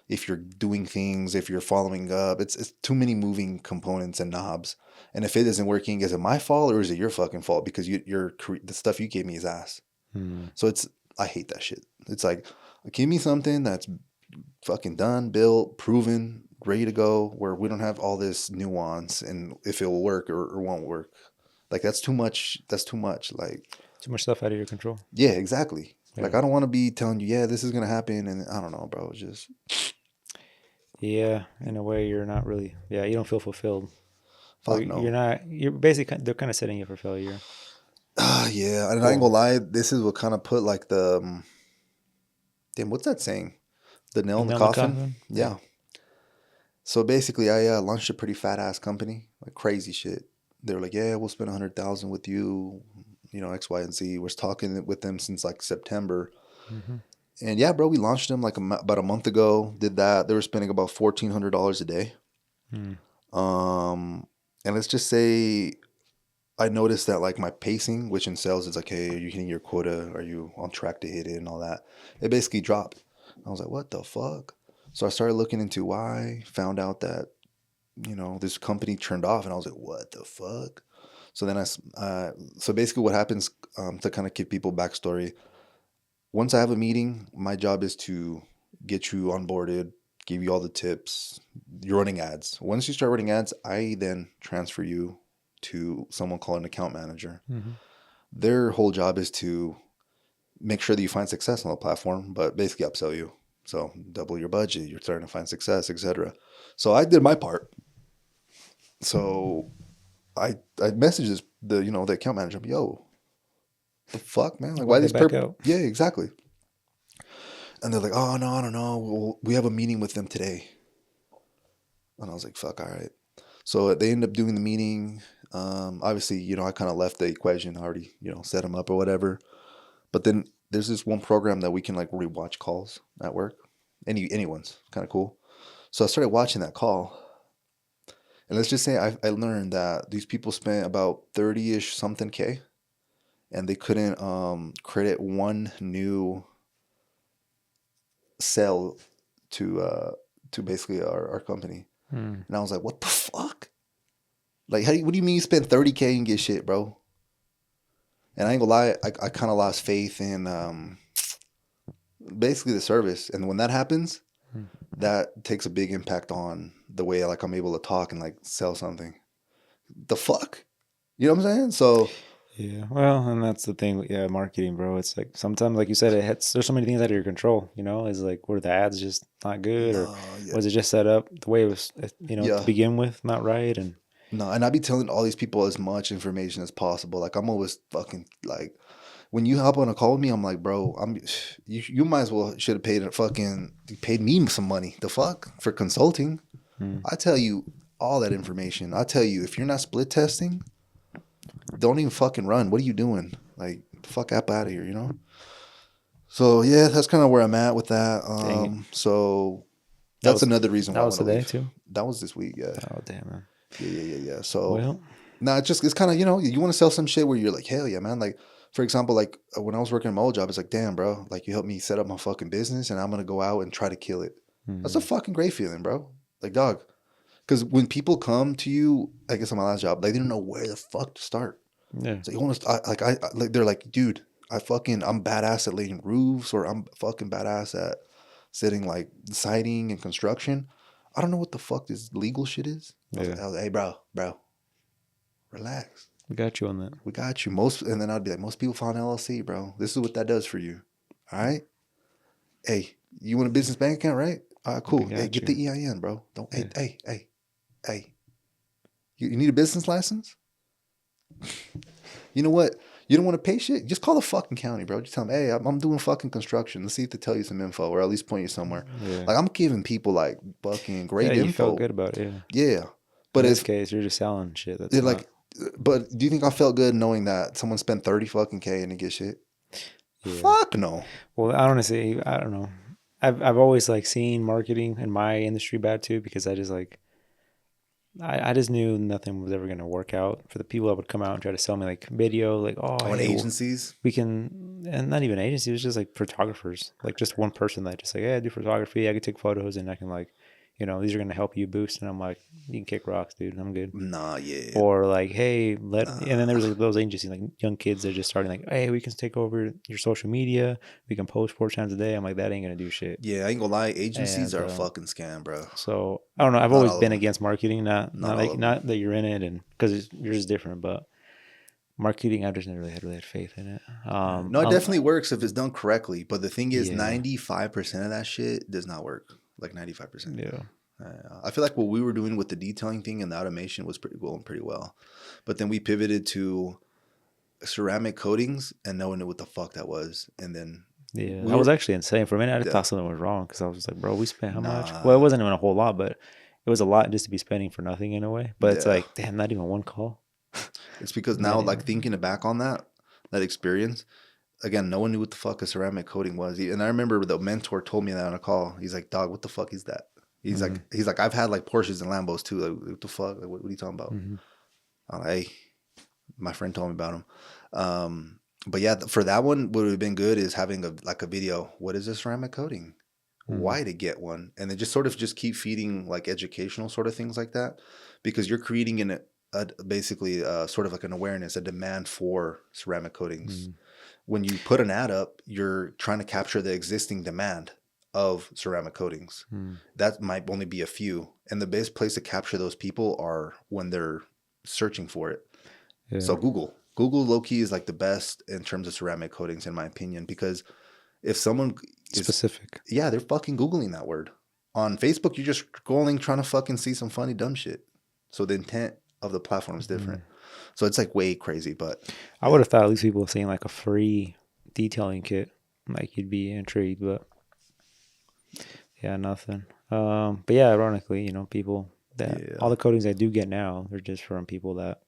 if you're doing things, if you're following up. It's too many moving components and knobs. And if it isn't working, is it my fault or is it your fucking fault? Because the stuff you gave me is ass. So I hate that shit. It's like, give me something that's fucking done, built, proven, ready to go, where we don't have all this nuance and if it will work or won't work. Like that's too much. Like too much stuff out of your control. Yeah, exactly. Yeah. Like I don't want to be telling you, yeah, this is gonna happen, and I don't know, bro. It's just yeah, in a way, you're not really. Yeah, you don't feel fulfilled. Fuck no. You're not. You're basically. They're kind of setting you for failure. Yeah, and I ain't gonna lie. This is what kind of put like the damn. What's that saying? The nail in the coffin. Yeah. So basically, I launched a pretty fat ass company, like crazy shit. They were like, yeah, we'll spend $100,000 with you, X, Y, and Z. Was talking with them since like September. Mm-hmm. And yeah, bro, we launched them like about a month ago. Did that. They were spending about $1,400 a day. And let's just say I noticed that like my pacing, which in sales is like, hey, are you hitting your quota? Are you on track to hit it and all that? It basically dropped. I was like, what the fuck? So I started looking into why, found out that, this company turned off, and I was like, what the fuck? So then so basically what happens, to kind of give people backstory, once I have a meeting, my job is to get you onboarded, give you all the tips. You're running ads. Once you start running ads, I then transfer you to someone called an account manager. Mm-hmm. Their whole job is to make sure that you find success on the platform, but basically upsell you. So double your budget, you're starting to find success, etc. So I did my part. So I messaged the account manager, yo, the fuck, man? Like, why this Yeah, exactly. And they're like, oh no, I don't know. Well, we have a meeting with them today. And I was like, fuck, all right. So they ended up doing the meeting. Obviously, I kind of left the equation. I already, set them up or whatever. But then there's this one program that we can like rewatch calls at work. Anyone's kind of cool. So I started watching that call. And let's just say I learned that these people spent about 30-ish something K, and they couldn't credit one new sale to basically our company. And I was like, what the fuck? Like, what do you mean you spend 30K and get shit, bro? And I ain't gonna lie, I kind of lost faith in basically the service. And when that happens, that takes a big impact on the way like I'm able to talk and like sell something. The fuck? You know what I'm saying? So yeah, well, and that's the thing. Yeah, marketing, bro. It's like sometimes, like you said, there's so many things out of your control. You know, is like were the ads just not good, or was it just set up the way it was, to begin with, not right? And no, and I be telling all these people as much information as possible. Like I'm always fucking like, when you hop on a call with me, I'm like, bro, you might as well should have paid me some money. The fuck for consulting? I tell you all that information. I tell you, if you're not split testing, don't even fucking run. What are you doing? Like, the fuck up out of here, you know? So yeah, that's kind of where I'm at with that. So that's another reason why that was today too. That was this week, yeah. Oh damn, man. Yeah. So it's kind of, you want to sell some shit where you're like, hell yeah, man. Like, for example, like when I was working at my old job, it's like, damn, bro, like you helped me set up my fucking business, and I'm gonna go out and try to kill it. That's a fucking great feeling, bro. Like, dog. Because when people come to you, I guess on my last job, they didn't know where the fuck to start. Yeah. So you want to, they're like, dude, I'm badass at laying roofs, or I'm fucking badass at setting like siding and construction. I don't know what the fuck this legal shit is. I was like, hey, bro, relax. We got you on that. We got you. And then I'd be like, most people file an LLC, bro. This is what that does for you. All right. Hey, you want a business bank account, right? All right, cool. Hey, get the EIN, bro. Don't. Yeah. Hey. You need a business license? You know what? You don't want to pay shit? Just call the fucking county, bro. Just tell them, hey, I'm doing fucking construction. Let's see if they tell you some info, or at least point you somewhere. Yeah. Like, I'm giving people like fucking great info. You felt good about it, yeah. But in this case, you're just selling shit. That's like, but do you think I felt good knowing that someone spent 30 fucking K and they get shit? Yeah. Fuck no. Well, I don't know. I've always like seen marketing in my industry bad too, because I just like, I just knew nothing was ever going to work out for the people that would come out and try to sell me like video, like, agencies. We can, and not even agencies, it was just like photographers, like just one person that just like, hey, I do photography, I can take photos, and I can like, these are going to help you boost. And I'm like, you can kick rocks, dude. I'm good. Nah, yeah. Or like, hey, and then there was like those agencies, like young kids that are just starting, like, hey, we can take over your social media. We can post 4 times a day. I'm like, that ain't going to do shit. Yeah, I ain't gonna lie. Agencies are a fucking scam, bro. So I don't know. I've always been against marketing. Not that you're in it, and because yours is different, but marketing, I just never really had faith in it. No, it definitely works if it's done correctly. But the thing is, 95% of that shit does not work. Like 95%. Yeah. I feel like what we were doing with the detailing thing and the automation was pretty well. But then we pivoted to ceramic coatings, and no one knew what the fuck that was. And then that was actually insane. For a minute, I thought something was wrong, because I was like, bro, we spent how much? Well, it wasn't even a whole lot, but it was a lot just to be spending for nothing in a way. But it's like, damn, not even one call. It's because now, like, thinking back on that experience, again, no one knew what the fuck a ceramic coating was. And I remember the mentor told me that on a call. He's like, dog, what the fuck is that? He's like, I've had like Porsches and Lambos too. Like, what the fuck? Like, what are you talking about? I'm like, hey, my friend told me about him. But yeah, for that one, what would have been good is having a video. What is a ceramic coating? Why to get one? And then just keep feeding like educational sort of things like that, because you're creating basically sort of like an awareness, a demand for ceramic coatings. When you put an ad up, you're trying to capture the existing demand of ceramic coatings. That might only be a few. And the best place to capture those people are when they're searching for it. Yeah. So Google low-key is like the best in terms of ceramic coatings, in my opinion, because if someone is specific, they're fucking Googling that word. On Facebook, you're just scrolling, trying to fucking see some funny, dumb shit. So the intent of the platform is different. So it's like way crazy, but I would have thought at least people were saying like a free detailing kit, like you'd be intrigued, but yeah, nothing. But yeah, ironically, people that all the coatings I do get now, they're just from people that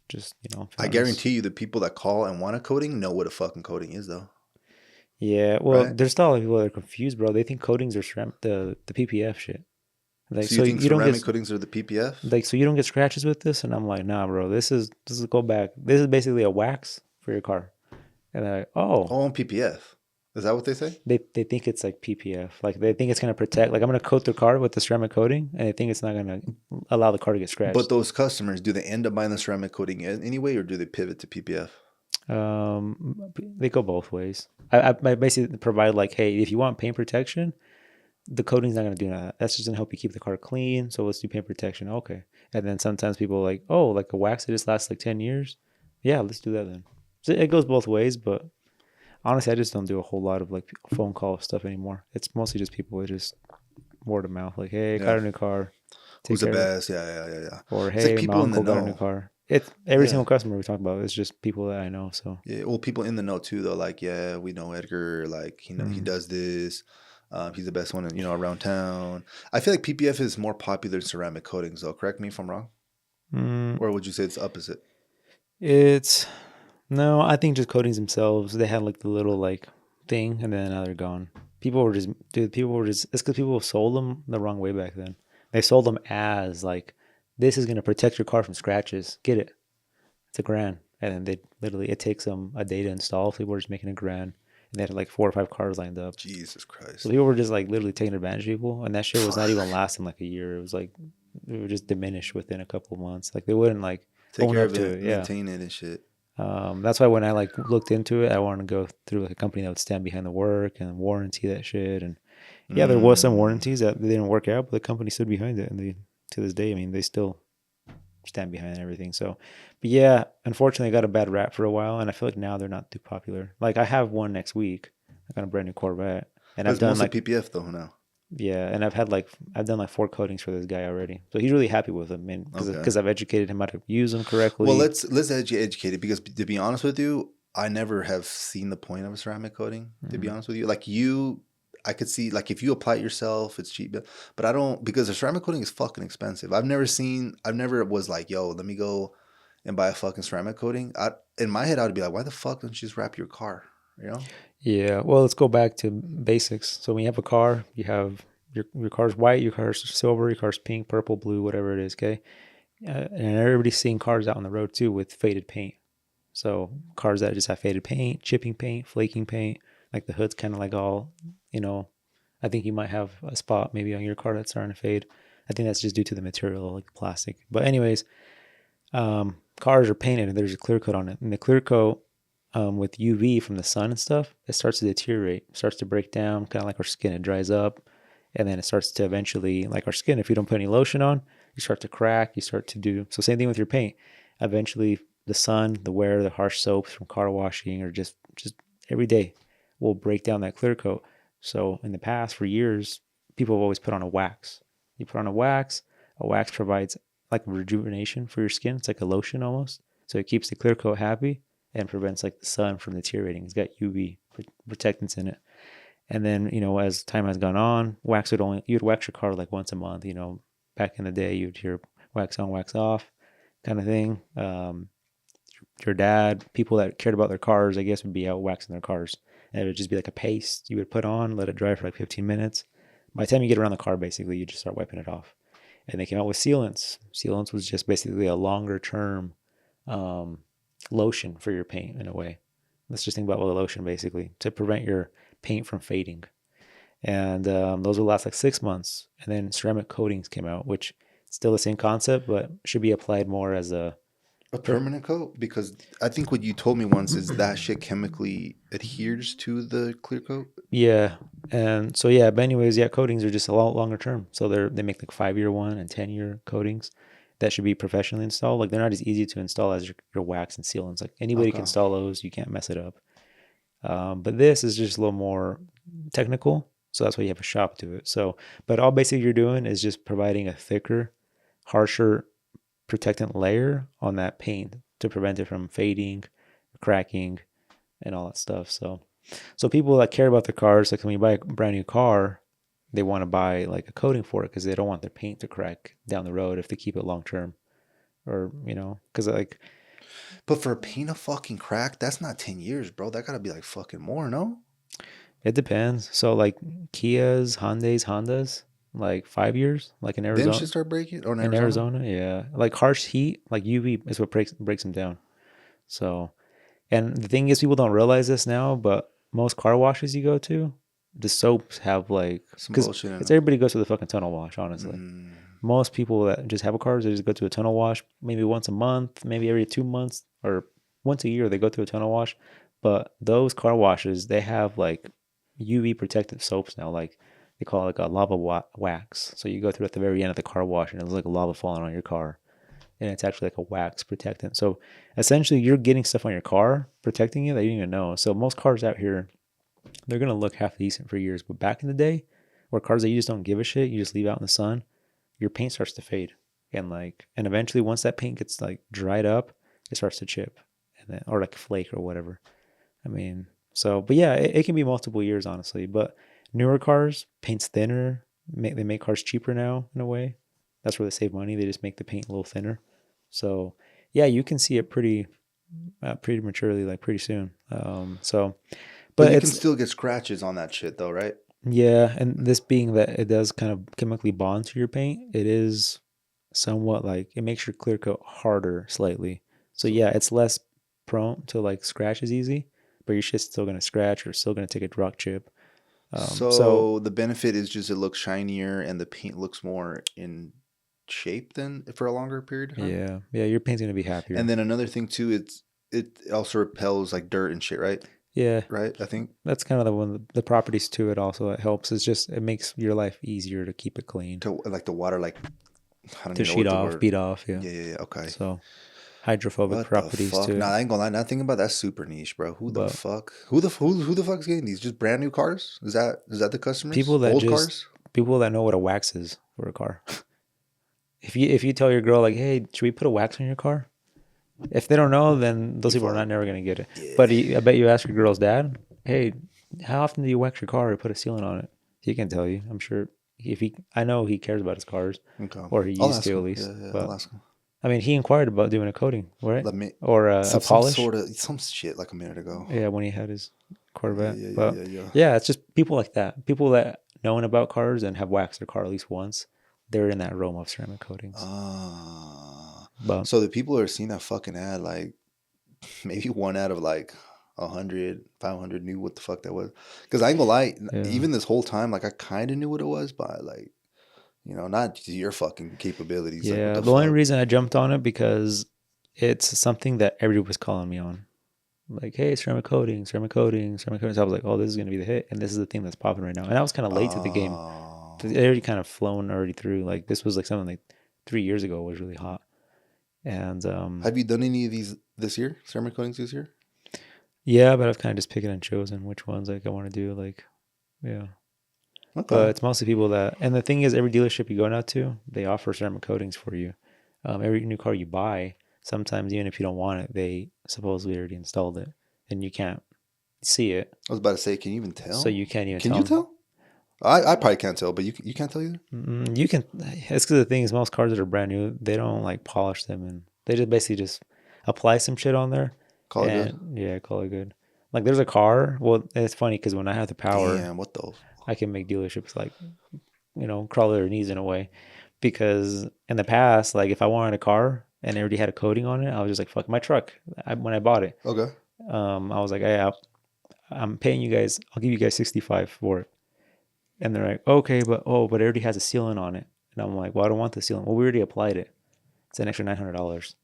just, I guarantee you the people that call and want a coating know what a fucking coating is, though. Yeah, well, there's still a lot of people that are confused, bro. They think coatings are the PPF shit. Like, so you think ceramic coatings are the PPF? Like, so you don't get scratches with this? And I'm like, nah, bro. This is go back. This is basically a wax for your car. And they're like, oh, on PPF. Is that what they say? They think it's like PPF. Like they think it's gonna protect. Like I'm gonna coat the car with the ceramic coating, and they think it's not gonna allow the car to get scratched. But those customers, do they end up buying the ceramic coating anyway, or do they pivot to PPF? They go both ways. I basically provide like, hey, if you want paint protection, the coating's not gonna do that. That's just gonna help you keep the car clean. So let's do paint protection. Okay. And then sometimes people are like, oh, like a wax that just lasts like 10 years. Yeah, let's do that then. So it goes both ways, but honestly, I just don't do a whole lot of like phone call stuff anymore. It's mostly just people with just word of mouth, like, hey, got a new car. Who's the best? Yeah. Or hey, like my uncle got a new car. It's every single customer we talk about is just people that I know. So yeah, well, people in the know too, though. Like, yeah, we know Edgar. Like, he does this. He's the best one, around town. I feel like PPF is more popular than ceramic coatings, though. Correct me if I'm wrong. Or would you say it's the opposite? No, I think just coatings themselves. They had like the little like thing, and then now they're gone. It's because people sold them the wrong way back then. They sold them as like, this is gonna protect your car from scratches. Get it? It's $1,000, and then it takes them a day to install. People were just making $1,000, and they had like 4 or 5 cars lined up. Jesus Christ! So people were just like literally taking advantage of people, and that shit was not even lasting like a year. It was like it would just diminish within a couple of months. Like they wouldn't like take care of it, maintain it, and shit. That's why when I like looked into it, I wanted to go through like a company that would stand behind the work and warranty that shit. And yeah, there was some warranties that they didn't work out, but the company stood behind it, and they to this day, I mean, they still stand behind everything. So, but yeah, unfortunately, I got a bad rap for a while, and I feel like now they're not too popular. Like I have one next week. I got a brand new Corvette, and I've done like PPF though now. Yeah, and I've done like 4 coatings for this guy already, so he's really happy with them, man. Because I've educated him how to use them correctly. Well, let's educate it, because to be honest with you, I never have seen the point of a ceramic coating. To be honest with you, like I could see like if you apply it yourself, it's cheap, but I don't, because the ceramic coating is fucking expensive. I've never was like, yo, let me go and buy a fucking ceramic coating. In my head, I would be like, why the fuck don't you just wrap your car? You know? Yeah, well, let's go back to basics. So when you have a car, you have your car's white, your car's silver, your car's pink, purple, blue, whatever it is, okay? And everybody's seeing cars out on the road too with faded paint. So cars that just have faded paint, chipping paint, flaking paint, like the hood's kind of like all, I think you might have a spot maybe on your car that's starting to fade. I think that's just due to the material, like plastic. But anyways, cars are painted and there's a clear coat on it. And the clear coat, with UV from the sun and stuff, it starts to deteriorate, starts to break down, kind of like our skin. It dries up, and then it starts to eventually, like our skin, if you don't put any lotion on, you start to crack, you start to do, so same thing with your paint. Eventually, the sun, the wear, the harsh soaps from car washing, or just every day will break down that clear coat. So in the past, for years, people have always put on a wax. You put on a wax provides like rejuvenation for your skin. It's like a lotion almost. So it keeps the clear coat happy and prevents like the sun from deteriorating. It's got UV protectants in it. And then, as time has gone on, you'd wax your car like once a month. Back in the day, you'd hear wax on, wax off kind of thing. Your dad, people that cared about their cars, I guess, would be out waxing their cars. And it would just be like a paste you would put on, let it dry for like 15 minutes. By the time you get around the car, basically, you just start wiping it off. And they came out with sealants. Sealants was just basically a longer term lotion for your paint in a way. Let's just think about what a lotion basically, to prevent your paint from fading. And those will last like 6 months. And then ceramic coatings came out, which still the same concept, but should be applied more as a permanent coat. Because I think what you told me once is that shit chemically adheres to the clear coat. Yeah. And so yeah, but anyways, coatings are just a lot longer term. So they make like 5-year one and 10-year coatings that should be professionally installed. Like they're not as easy to install as your wax and sealants. Like anybody can install those. You can't mess it up. But this is just a little more technical. So that's why you have a shop do it. So, but all basically you're doing is just providing a thicker, harsher protectant layer on that paint to prevent it from fading, cracking, and all that stuff. So people that care about their cars, like when you buy a brand new car, they want to buy like a coating for it because they don't want their paint to crack down the road if they keep it long term, or because like. But for a paint to fucking crack, that's not 10 years, bro. That gotta be like fucking more, no? It depends. So like Kias, Hondas, like 5 years, like in Then Arizona. shit start breaking? Or in Arizona, yeah. Like harsh heat, like UV is what breaks them down. So, and the thing is, people don't realize this now, but most car washes you go to, the soaps have like, Some because bullshit in it's it. everybody goes to the fucking tunnel wash, honestly. Most people that just have a car, they just go to a tunnel wash maybe once a month, maybe every 2 months, or once a year they go to a tunnel wash. But those car washes, they have like UV protective soaps now, like they call it like a lava wax. So you go through at the very end of the car wash and it's like lava falling on your car. And it's actually like a wax protectant. So essentially you're getting stuff on your car protecting you that you didn't even know. So most cars out here, they're going to look half decent for years. But back in the day, where cars that you just don't give a shit, you just leave out in the sun, your paint starts to fade. And eventually once that paint gets like dried up, it starts to chip and then, or like flake or whatever. I mean, so, but yeah, it can be multiple years, honestly. But newer cars, paint's thinner. They make cars cheaper now in a way. That's where they save money. They just make the paint a little thinner. So, yeah, you can see it pretty maturely, like pretty soon. But you can still get scratches on that shit, though, right? Yeah, and this being that it does kind of chemically bond to your paint, it is somewhat like it makes your clear coat harder slightly. So yeah, it's less prone to like scratches easy, but your shit's still gonna scratch or still gonna take a rock chip. So the benefit is just it looks shinier and the paint looks more in shape than for a longer period of time. Yeah, your paint's gonna be happier. And then another thing too, it also repels like dirt and shit, right? Yeah, right. I think that's kind of the properties to it. Also, it helps. It's just it makes your life easier to keep it clean. To like the water, like I don't to sheet off, beat off. Yeah. Yeah. Okay. So hydrophobic properties to it. Nah, I ain't gonna lie. Not thinking about that super niche, bro. Who the fuck is getting these? Just brand new cars? Is that the customers? People that cars? People that know what a wax is for a car. If you tell your girl like, hey, should we put a wax on your car? If they don't know, then those people are never gonna get it. Yeah. But I bet you ask your girl's dad, hey, how often do you wax your car or put a sealant on it? He can tell you. I'm sure. I know he cares about his cars, or he used to at least. Yeah, but, I'll ask him. I mean, he inquired about doing a coating, right? Or a polish. Some shit like a minute ago. Yeah, when he had his Corvette. Yeah, it's just people like that. People that know about cars and have waxed their car at least once. They're in that realm of ceramic coatings. So the people are seeing that fucking ad, like maybe 1 out of like 100, 500 knew what the fuck that was. Because I ain't gonna lie, even this whole time, like I kind of knew what it was, but like, you know, not to your fucking capabilities. Yeah, like, the only reason I jumped on it because it's something that everybody was calling me on. Like, hey, ceramic coating. So I was like, oh, this is gonna be the hit, and this is the thing that's popping right now. And I was kind of late to the game. It already kind of flown already through. Like this was like something like 3 years ago was really hot. And have you done any of these this year? Ceramic coatings this year? Yeah, but I've kind of just picked and chosen which ones like I want to do. Like, yeah. Okay. But it's mostly people that, and the thing is, every dealership you go now to, they offer ceramic coatings for you. Every new car you buy, sometimes even if you don't want it, they supposedly already installed it, and you can't see it. I was about to say, can you even tell? So you can't even. Can you tell? I probably can't tell, but you can't tell either. You can. It's because the thing is, most cars that are brand new, they don't like polish them, and they just basically just apply some shit on there. Call it good. Yeah, call it good. Like there's a car. Well, it's funny because when I have the power, what the? I can make dealerships like, crawl their knees in a way, because in the past, like if I wanted a car and it already had a coating on it, I was just like, fuck my truck. When I bought it, okay. I was like, hey, I'm paying you guys. I'll give you guys $65 for it. And they're like, okay, but it already has a sealant on it. And I'm like, well, I don't want the sealant. Well, we already applied it. It's an extra $900.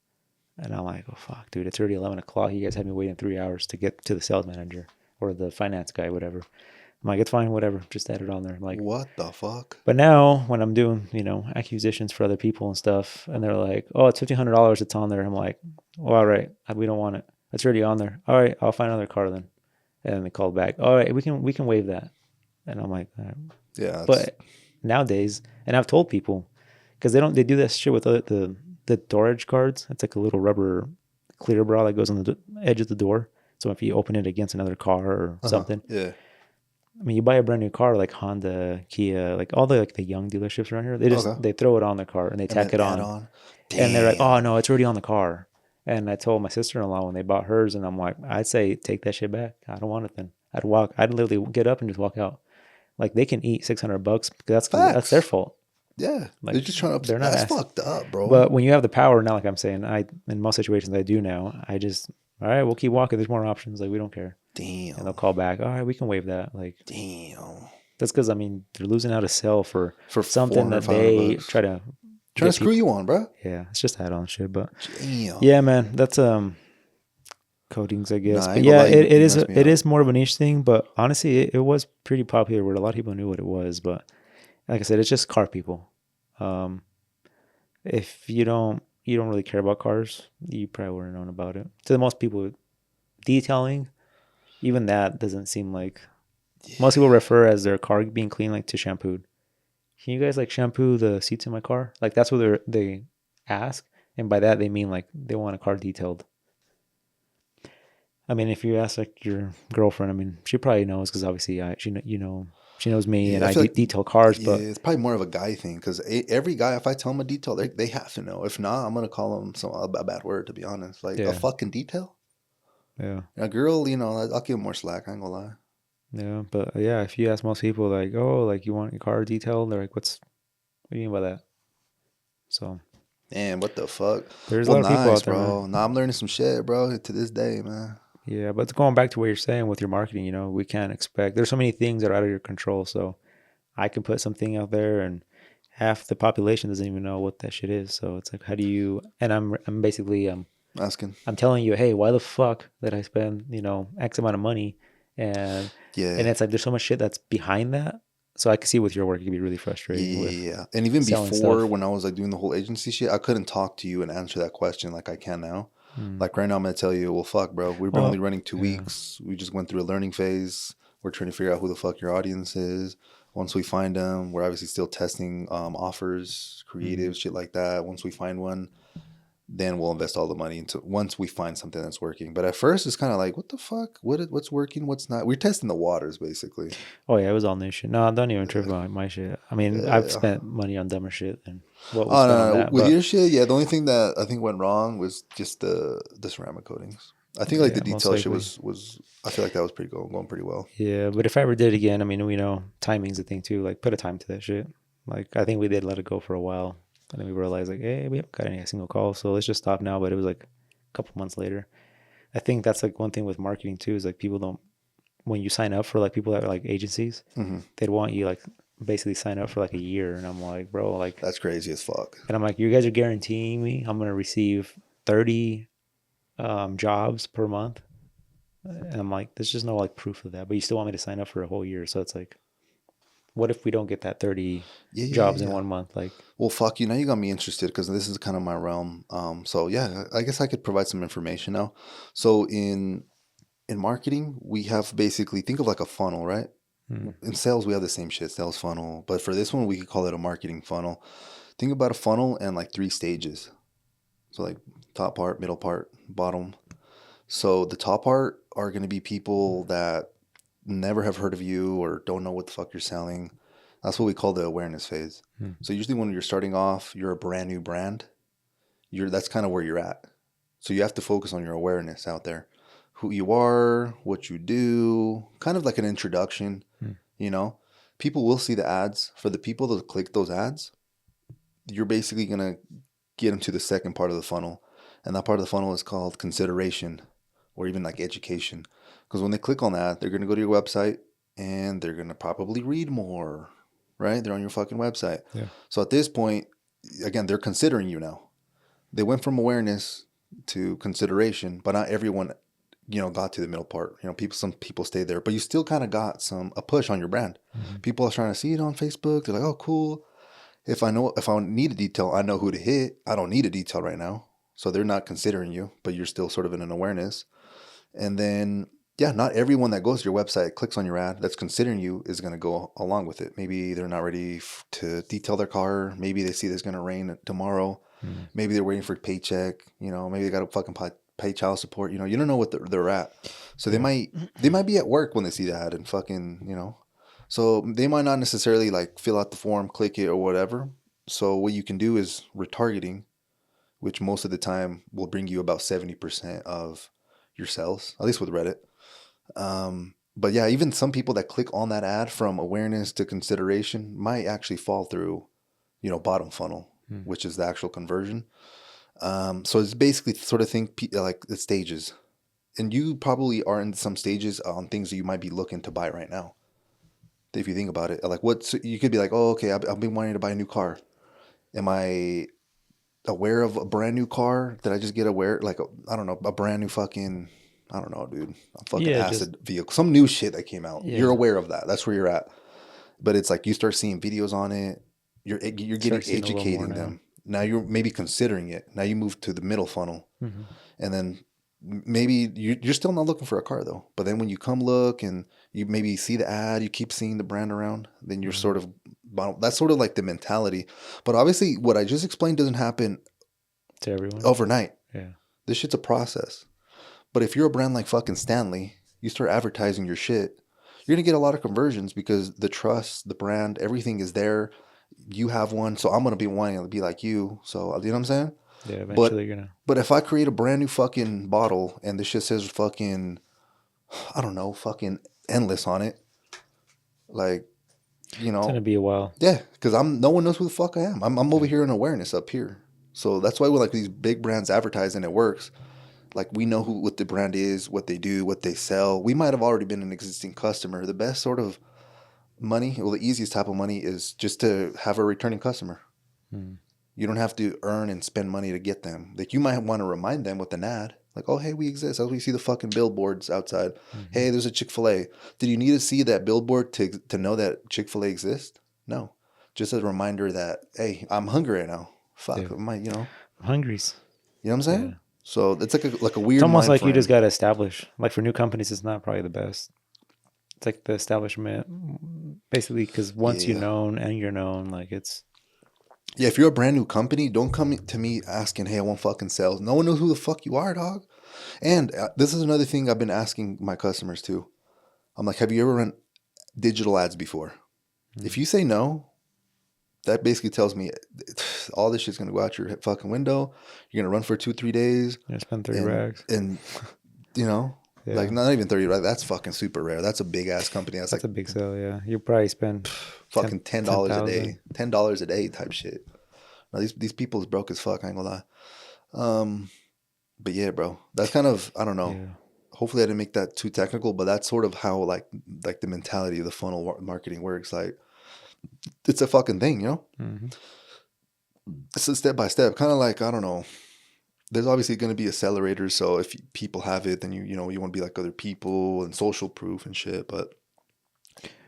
And I'm like, oh, fuck, dude, it's already 11 o'clock. You guys had me waiting 3 hours to get to the sales manager or the finance guy, whatever. I'm like, it's fine, whatever. Just add it on there. I'm like, what the fuck? But now when I'm doing, acquisitions for other people and stuff, and they're like, oh, it's $1,500. It's on there. I'm like, well, all right, we don't want it. It's already on there. All right, I'll find another car then. And then they called back. All right, we can waive that. And I'm like, all right. Yeah. But nowadays, and I've told people, because they do this shit with the storage cards. It's like a little rubber clear bra that goes on the edge of the door. So if you open it against another car or something. Yeah. I mean, you buy a brand new car like Honda, Kia, like all the young dealerships around here. They throw it on their car and they tack it on. And they're like, oh no, it's already on the car. And I told my sister-in-law when they bought hers, and I'm like, I'd say take that shit back. I don't want it then. I'd literally get up and just walk out. like they can eat $600 because that's their fault. Yeah, like, they're just trying to. They're not that's fucked up, bro. But when you have the power now, like I'm saying, in most situations I do now. I just all right, we'll keep walking. There's more options. Like we don't care. Damn. And they'll call back. All right, we can waive that. Like damn. That's because I mean they're losing out a sale for something that they try to screw you on, bro. Yeah, it's just add-on shit. But damn. Yeah, man, that's coatings, I guess. But yeah, it is more of a niche thing. But honestly, it was pretty popular where a lot of people knew what it was. But like I said, it's just car people. If you don't really care about cars, you probably wouldn't known about it. To the most people, detailing, even that doesn't seem like. Yeah. Most people refer as their car being clean, like to shampooed. Can you guys like shampoo the seats in my car? Like that's what they ask, and by that they mean like they want a car detailed. I mean, if you ask like your girlfriend, I mean, she probably knows because obviously she knows me, and I detail cars. Yeah, but it's probably more of a guy thing because every guy, if I tell them a detail, they have to know. If not, I'm gonna call them a bad word, to be honest. Like a fucking detail. Yeah. A girl, I'll give them more slack. I ain't gonna lie. Yeah, but yeah, if you ask most people, like, oh, like you want your car detailed, they're like, what do you mean by that? So. Damn, what the fuck? There's a lot of people out there, bro. Man. Now I'm learning some shit, bro, to this day, man. Yeah, but going back to what you're saying with your marketing, we can't expect. There's so many things that are out of your control. So I can put something out there, and half the population doesn't even know what that shit is. So it's like, how do you? And I'm basically asking. I'm telling you, hey, why the fuck did I spend X amount of money? And it's like there's so much shit that's behind that. So I can see with your work, it can be really frustrating. Yeah. And even before, when I was like doing the whole agency shit, I couldn't talk to you and answer that question like I can now. Like right now, I'm gonna tell you, well, fuck, bro. We've been only running 2 weeks. We just went through a learning phase. We're trying to figure out who the fuck your audience is. Once we find them, we're obviously still testing offers, creative shit like that. Once we find one, then we'll invest all the money into once we find something that's working. But at first, it's kind of like, what the fuck? What's working? What's not? We're testing the waters, basically. Oh yeah, it was all new shit. No, don't even trip about my shit. I mean, I've spent money on dumber shit than what was spent on that. With your shit, yeah, the only thing that I think went wrong was just the ceramic coatings. I think like the detail shit was I feel like that was going pretty well. Yeah, but if I ever did it again, I mean, we know timing's a thing too. Like put a time to that shit. Like I think we did let it go for a while. And then we realized like, hey, we haven't got any single call, so let's just stop now. But it was like a couple months later. I think that's like one thing with marketing too, is like people don't, when you sign up for like people that are like agencies, they'd want you like basically sign up for like a year. And I'm like, bro, like. That's crazy as fuck. And I'm like, you guys are guaranteeing me I'm going to receive 30 jobs per month. And I'm like, there's just no like proof of that. But you still want me to sign up for a whole year. So it's like, what if we don't get that 30 jobs in 1 month? Like, well, fuck you. Now you got me interested because this is kind of my realm. So yeah, I guess I could provide some information now. So in marketing, we have basically think of like a funnel, right? In sales, we have the same shit, sales funnel. But for this one, we could call it a marketing funnel. Think about a funnel and like 3 stages. So like top part, middle part, bottom. So the top part are going to be people that never have heard of you or don't know what the fuck you're selling. That's what we call the awareness phase. So usually when you're starting off, you're a brand new brand. That's kind of where you're at. So you have to focus on your awareness out there. Who you are, what you do, kind of like an introduction. People will see the ads. For the people that click those ads, you're basically going to get them to the second part of the funnel. And that part of the funnel is called consideration or even like education. Because when they click on that, they're going to go to your website and they're going to probably read more, right? They're on your fucking website. Yeah. So at this point, again, they're considering you now. They went from awareness to consideration, but not everyone, got to the middle part. Some people stay there, but you still kind of got a push on your brand. People are trying to see it on Facebook. They're like, oh, cool. If I need a detail, I know who to hit. I don't need a detail right now. So they're not considering you, but you're still sort of in an awareness. And then, yeah, not everyone that goes to your website, clicks on your ad, that's considering you is going to go along with it. Maybe they're not ready to detail their car. Maybe they see there's going to rain tomorrow. Maybe they're waiting for a paycheck. Maybe they got to fucking pay child support. You don't know what they're at. So they might be at work when they see that and fucking, So they might not necessarily like fill out the form, click it or whatever. So what you can do is retargeting, which most of the time will bring you about 70% of your sales, at least with Reddit. But yeah, even some people that click on that ad from awareness to consideration might actually fall through, bottom funnel, which is the actual conversion. So it's basically sort of think like the stages. And you probably are in some stages on things that you might be looking to buy right now. If you think about it, like you could be like, oh, okay, I've been wanting to buy a new car. Am I aware of a brand new car? Did I just get aware, like, I don't know, a brand new fucking, I don't know, dude, a fucking acid vehicle, some new shit that came out. Yeah. You're aware of that. That's where you're at. But it's like you start seeing videos on it. You're getting educating them. Now you're maybe considering it. Now you move to the middle funnel. Mm-hmm. And then maybe you're still not looking for a car though. But then when you come look and you maybe see the ad, you keep seeing the brand around, then you're sort of, that's sort of like the mentality. But obviously what I just explained doesn't happen to everyone overnight. Yeah. This shit's a process. But if you're a brand like fucking Stanley, you start advertising your shit, you're going to get a lot of conversions because the trust, the brand, everything is there. You have one, so I'm going to be wanting to be like you. So, you know what I'm saying? Yeah, eventually you're going to. But if I create a brand new fucking bottle and this shit says fucking, I don't know, fucking endless on it, like, it's going to be a while. Yeah, because no one knows who the fuck I am. I'm over here in awareness up here. So that's why like these big brands advertise and it works. Like we know what the brand is, what they do, what they sell. We might have already been an existing customer. The best sort of money, well, the easiest type of money is just to have a returning customer. You don't have to earn and spend money to get them. Like you might want to remind them with an ad. Like, oh, hey, we exist. As we see the fucking billboards outside. Hey, there's a Chick-fil-A. Did you need to see that billboard to know that Chick-fil-A exists? No. Just a reminder that, hey, I'm hungry right now. Fuck, yeah. I'm hungries. You know what I'm saying? Yeah. So it's like a weird. It's almost like you just got to establish. Like for new companies, it's not probably the best. It's like the establishment, basically, because once you're known and you're known, like it's. Yeah, if you're a brand new company, don't come to me asking, hey, I want fucking sales. No one knows who the fuck you are, dog. And this is another thing I've been asking my customers too. I'm like, have you ever run digital ads before? If you say no, that basically tells me all this shit's going to go out your fucking window. You're going to run for 2-3 days. You're going to spend 30 rags. And, like not even 30 rags. That's fucking super rare. That's a big ass company. That's like a big sale, yeah. You probably spend fucking $10 a day. $10 a day type shit. Now, these people is broke as fuck. I ain't gonna lie. But yeah, bro. That's kind of, I don't know. Yeah. Hopefully I didn't make that too technical, but that's sort of how like the mentality of the funnel marketing works. Like, it's a fucking thing, Mm-hmm. It's a step by step, kind of like, I don't know. There's obviously going to be accelerators, so if people have it, then you want to be like other people and social proof and shit. But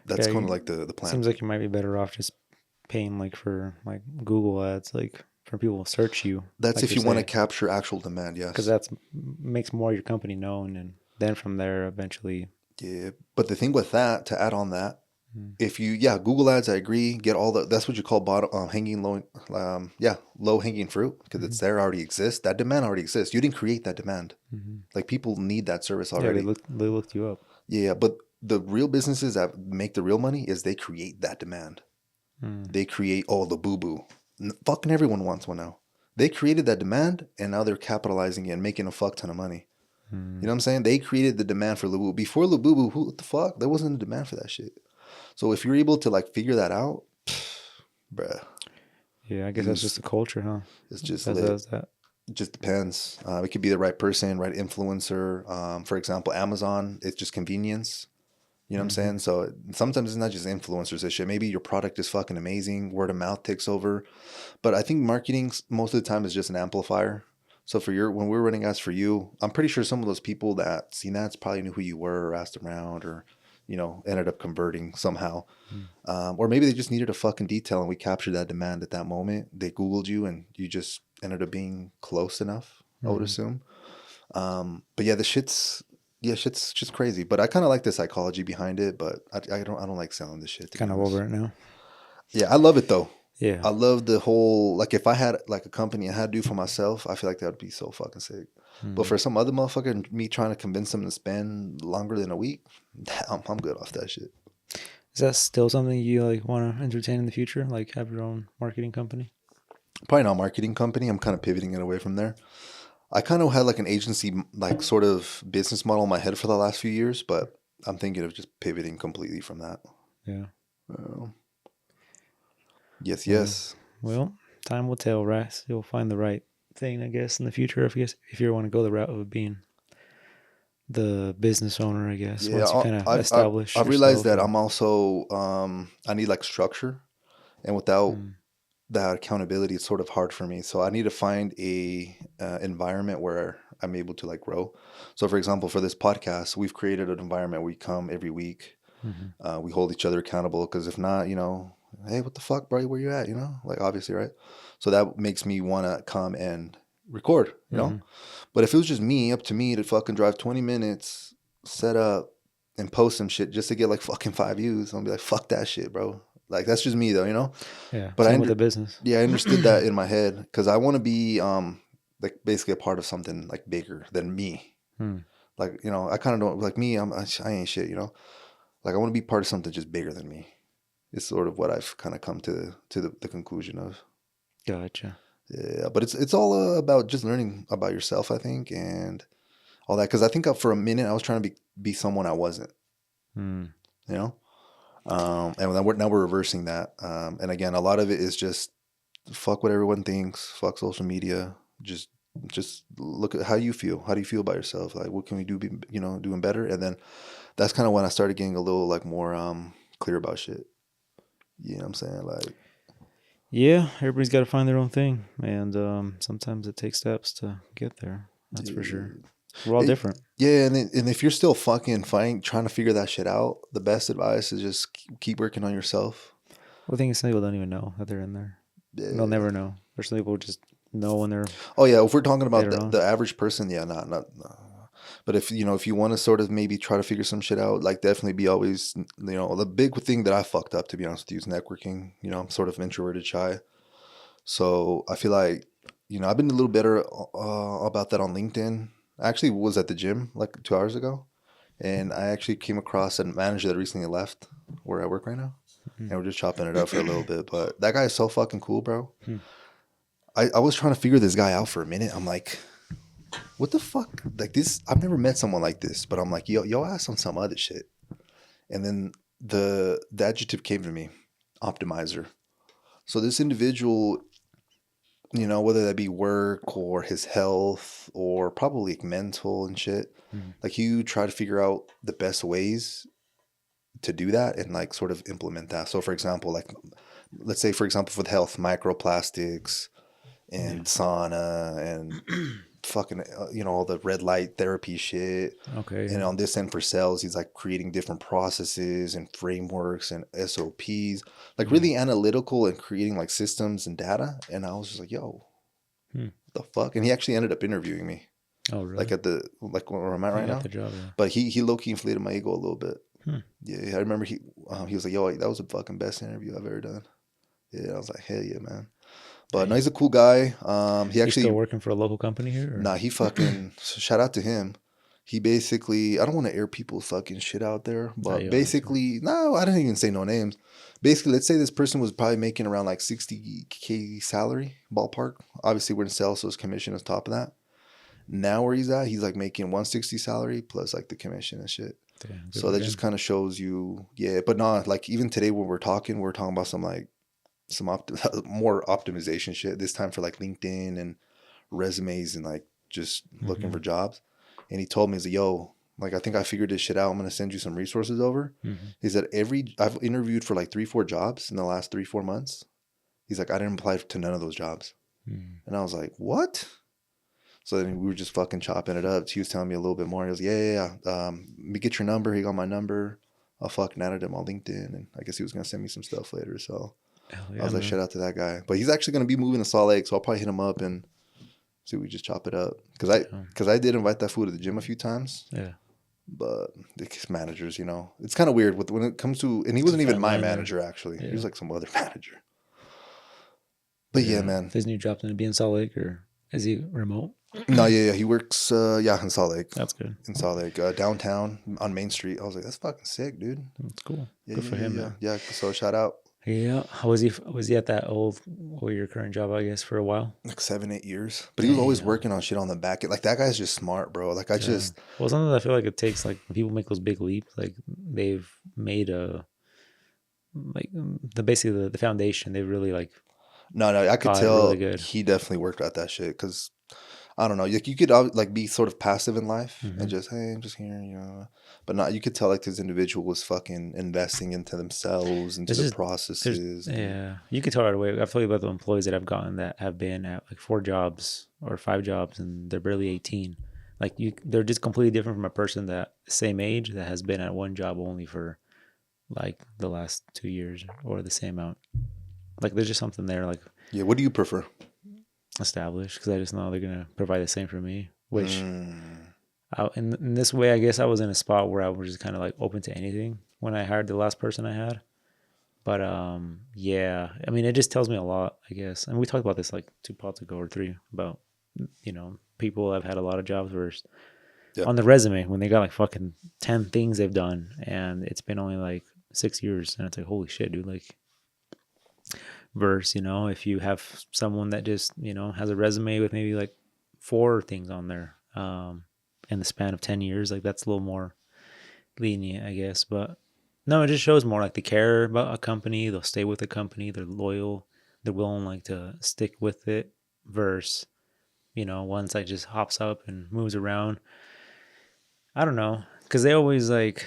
that's kind of like the plan. Seems like you might be better off just paying like for like Google ads, like for people to search you. That's like if you want to capture actual demand, yes. Because that makes more of your company known, and then from there eventually. Yeah, but the thing with that, to add on that. If Google ads, I agree. Get all that's what you call bottom low hanging fruit because it's there, already exists. That demand already exists. You didn't create that demand. Like people need that service already. Yeah, they looked you up. Yeah, but the real businesses that make the real money is they create that demand. They create the boo boo. Fucking everyone wants one now. They created that demand and now they're capitalizing it and making a fuck ton of money. You know what I'm saying? They created the demand for Labubu. Before Labubu, what the fuck? There wasn't a demand for that shit. So if you're able to like figure that out, bruh. Yeah, I guess that's just the culture, huh? It's just lit. It just depends. It could be the right person, right influencer. For example, Amazon, it's just convenience. You know what I'm saying? So sometimes it's not just influencers and shit. Maybe your product is fucking amazing. Word of mouth takes over. But I think marketing most of the time is just an amplifier. So when we're running ads for you, I'm pretty sure some of those people that seen ads probably knew who you were or asked around or ended up converting somehow. Or maybe they just needed a fucking detail and we captured that demand at that moment. They Googled you and you just ended up being close enough, I would assume. But yeah, shit's just crazy. But I kind of like the psychology behind it, but I don't like selling this shit. Kind of over it now. Yeah, I love it though. Yeah. I love the whole, like if I had like a company I had to do for myself, I feel like that would be so fucking sick. But for some other motherfucker, me trying to convince them to spend longer than a week, I'm good off that shit. Is that still something you like want to entertain in the future? Like have your own marketing company? Probably not a marketing company. I'm kind of pivoting it away from there. I kind of had like an agency, like sort of business model in my head for the last few years, but I'm thinking of just pivoting completely from that. Yeah. Yes. Well, time will tell, right? So you'll find the right thing, I guess, in the future. If you want to go the route of being the business owner, I guess. Yeah, Once you kind of establish I've realized that and... I'm also I need like structure, and without that accountability, it's sort of hard for me. So I need to find a environment where I'm able to like grow. So for example, for this podcast, we've created an environment where we come every week. We hold each other accountable, because if not, hey, what the fuck, bro? Where you at? Like, obviously, right? So that makes me want to come and record, But if it was just up to me to fucking drive 20 minutes, set up, and post some shit just to get like fucking 5 views, I'll be like, fuck that shit, bro. Like, that's just me, though, Yeah. But same with the business. Yeah, I understood that in my head, because I want to be like basically a part of something like bigger than me. Like, I kind of don't like me. I ain't shit, Like, I want to be part of something just bigger than me. It's sort of what I've kind of come to the conclusion of. Gotcha. Yeah, but it's all about just learning about yourself, I think, and all that. Because I think for a minute I was trying to be someone I wasn't. And now we're reversing that. And again, a lot of it is just fuck what everyone thinks. Fuck social media. Just look at how you feel. How do you feel about yourself? Like, what can we do? Doing better. And then that's kind of when I started getting a little like more clear about shit. You know what I'm saying? Like, yeah, everybody's got to find their own thing, and sometimes it takes steps to get there. That's for sure. We're all different. Yeah, and if you're still fucking trying to figure that shit out, the best advice is just keep working on yourself. Well, the thing is, some people don't even know that they're in there. Yeah. They'll never know. There's some people who just know when they're... Oh, yeah, if we're talking about the average person, yeah, not. But if you want to sort of maybe try to figure some shit out, like, definitely be always, the big thing that I fucked up, to be honest with you, is networking. I'm sort of introverted, shy. So I feel like, I've been a little better about that on LinkedIn. I actually was at the gym like 2 hours ago, and I actually came across a manager that recently left where I work right now. And we're just chopping it up for a little bit. But that guy is so fucking cool, bro. I was trying to figure this guy out for a minute. I'm like, what the fuck? Like, this, I've never met someone like this. But I'm like, yo ass on some other shit. And then the adjective came to me, optimizer. So this individual, whether that be work or his health or probably like mental and shit, like, you try to figure out the best ways to do that and like sort of implement that. So for example, like, let's say, for example, for the health, microplastics and sauna and fucking, all the red light therapy shit. Okay. And on this end for sales, he's like creating different processes and frameworks and SOPs, like really analytical and creating like systems and data. And I was just like, yo, what the fuck? And he actually ended up interviewing me. Oh, really? Like where I'm at right now. The job, yeah. But he low-key inflated my ego a little bit. Yeah, I remember he was like, yo, that was the fucking best interview I've ever done. Yeah, I was like, hell yeah, man. But no, he's a cool guy. He actually... He's still working for a local company here? Or? Nah, he fucking... shout out to him. He basically... I don't want to air people's fucking shit out there, but basically... No, I didn't even say no names. Basically, let's say this person was probably making around like $60K salary, ballpark. Obviously, we're in sales, so his commission is top of that. Now where he's at, he's like making $160 salary plus like the commission and shit. Damn, so that just kind of shows you, yeah. But no, like, even today when we're talking about some like more optimization shit. This time for like LinkedIn and resumes and like just looking for jobs. And he told me, he's like, yo, like, I think I figured this shit out. I'm gonna send you some resources over. He said I've interviewed for like 3-4 jobs in the last 3-4 months. He's like, I didn't apply to none of those jobs. And I was like, what? So then we were just fucking chopping it up. He was telling me a little bit more. He was like, yeah. Let me get your number. He got my number. I fucking added him on LinkedIn. And I guess he was going to send me some stuff later. So yeah, I was like, shout out to that guy. But he's actually going to be moving to Salt Lake. So I'll probably hit him up and see if we just chop it up. Because I did invite that fool to the gym a few times. Yeah. But his managers, it's kind of weird when it comes to, and he wasn't even my manager, actually. Yeah. He was like some other manager. But yeah, man. His new job's going to be in Salt Lake, or is he remote? No, yeah. He works, in Salt Lake. That's good. In Salt Lake, downtown on Main Street. I was like, that's fucking sick, dude. That's cool. Good for him, man. Yeah, so shout out. Yeah. Was he at that old or your current job, I guess, for a while? Like 7, 8 years. But he was always working on shit on the back end. Like that guy's just smart, bro. Like I just Well, sometimes I feel like it takes like when people make those big leaps, like they've made a like basically the foundation. They really like no, I could tell really good. he definitely worked at that shit because I don't know. Like you could like be sort of passive in life and just, hey, I'm just here, you know. But not, you could tell like this individual was fucking investing into themselves, into the processes. Yeah, you could tell right away. I've told you about the employees that I've gotten that have been at like 4 jobs or 5 jobs, and they're barely 18. Like they're just completely different from a person that same age that has been at one job only for like the last 2 years or the same amount. Like there's just something there. Like yeah, what do you prefer? Established, because I just know they're gonna provide the same for me. Which in this way, I guess I was in a spot where I was just kind of like open to anything when I hired the last person I had. But yeah, I mean, it just tells me a lot, I guess. And we talked about this like 2 pods ago or 3 about people have had a lot of jobs where on the resume when they got like fucking 10 things they've done, and it's been only like 6 years, and it's like holy shit, dude, like. Verse, if you have someone that just has a resume with maybe like 4 things on there in the span of 10 years, like that's a little more lenient, I guess. But no, it just shows more like they care about a company, they'll stay with the company, they're loyal, they're willing like to stick with it. Verse, one's like just hops up and moves around. I don't know, because they always like.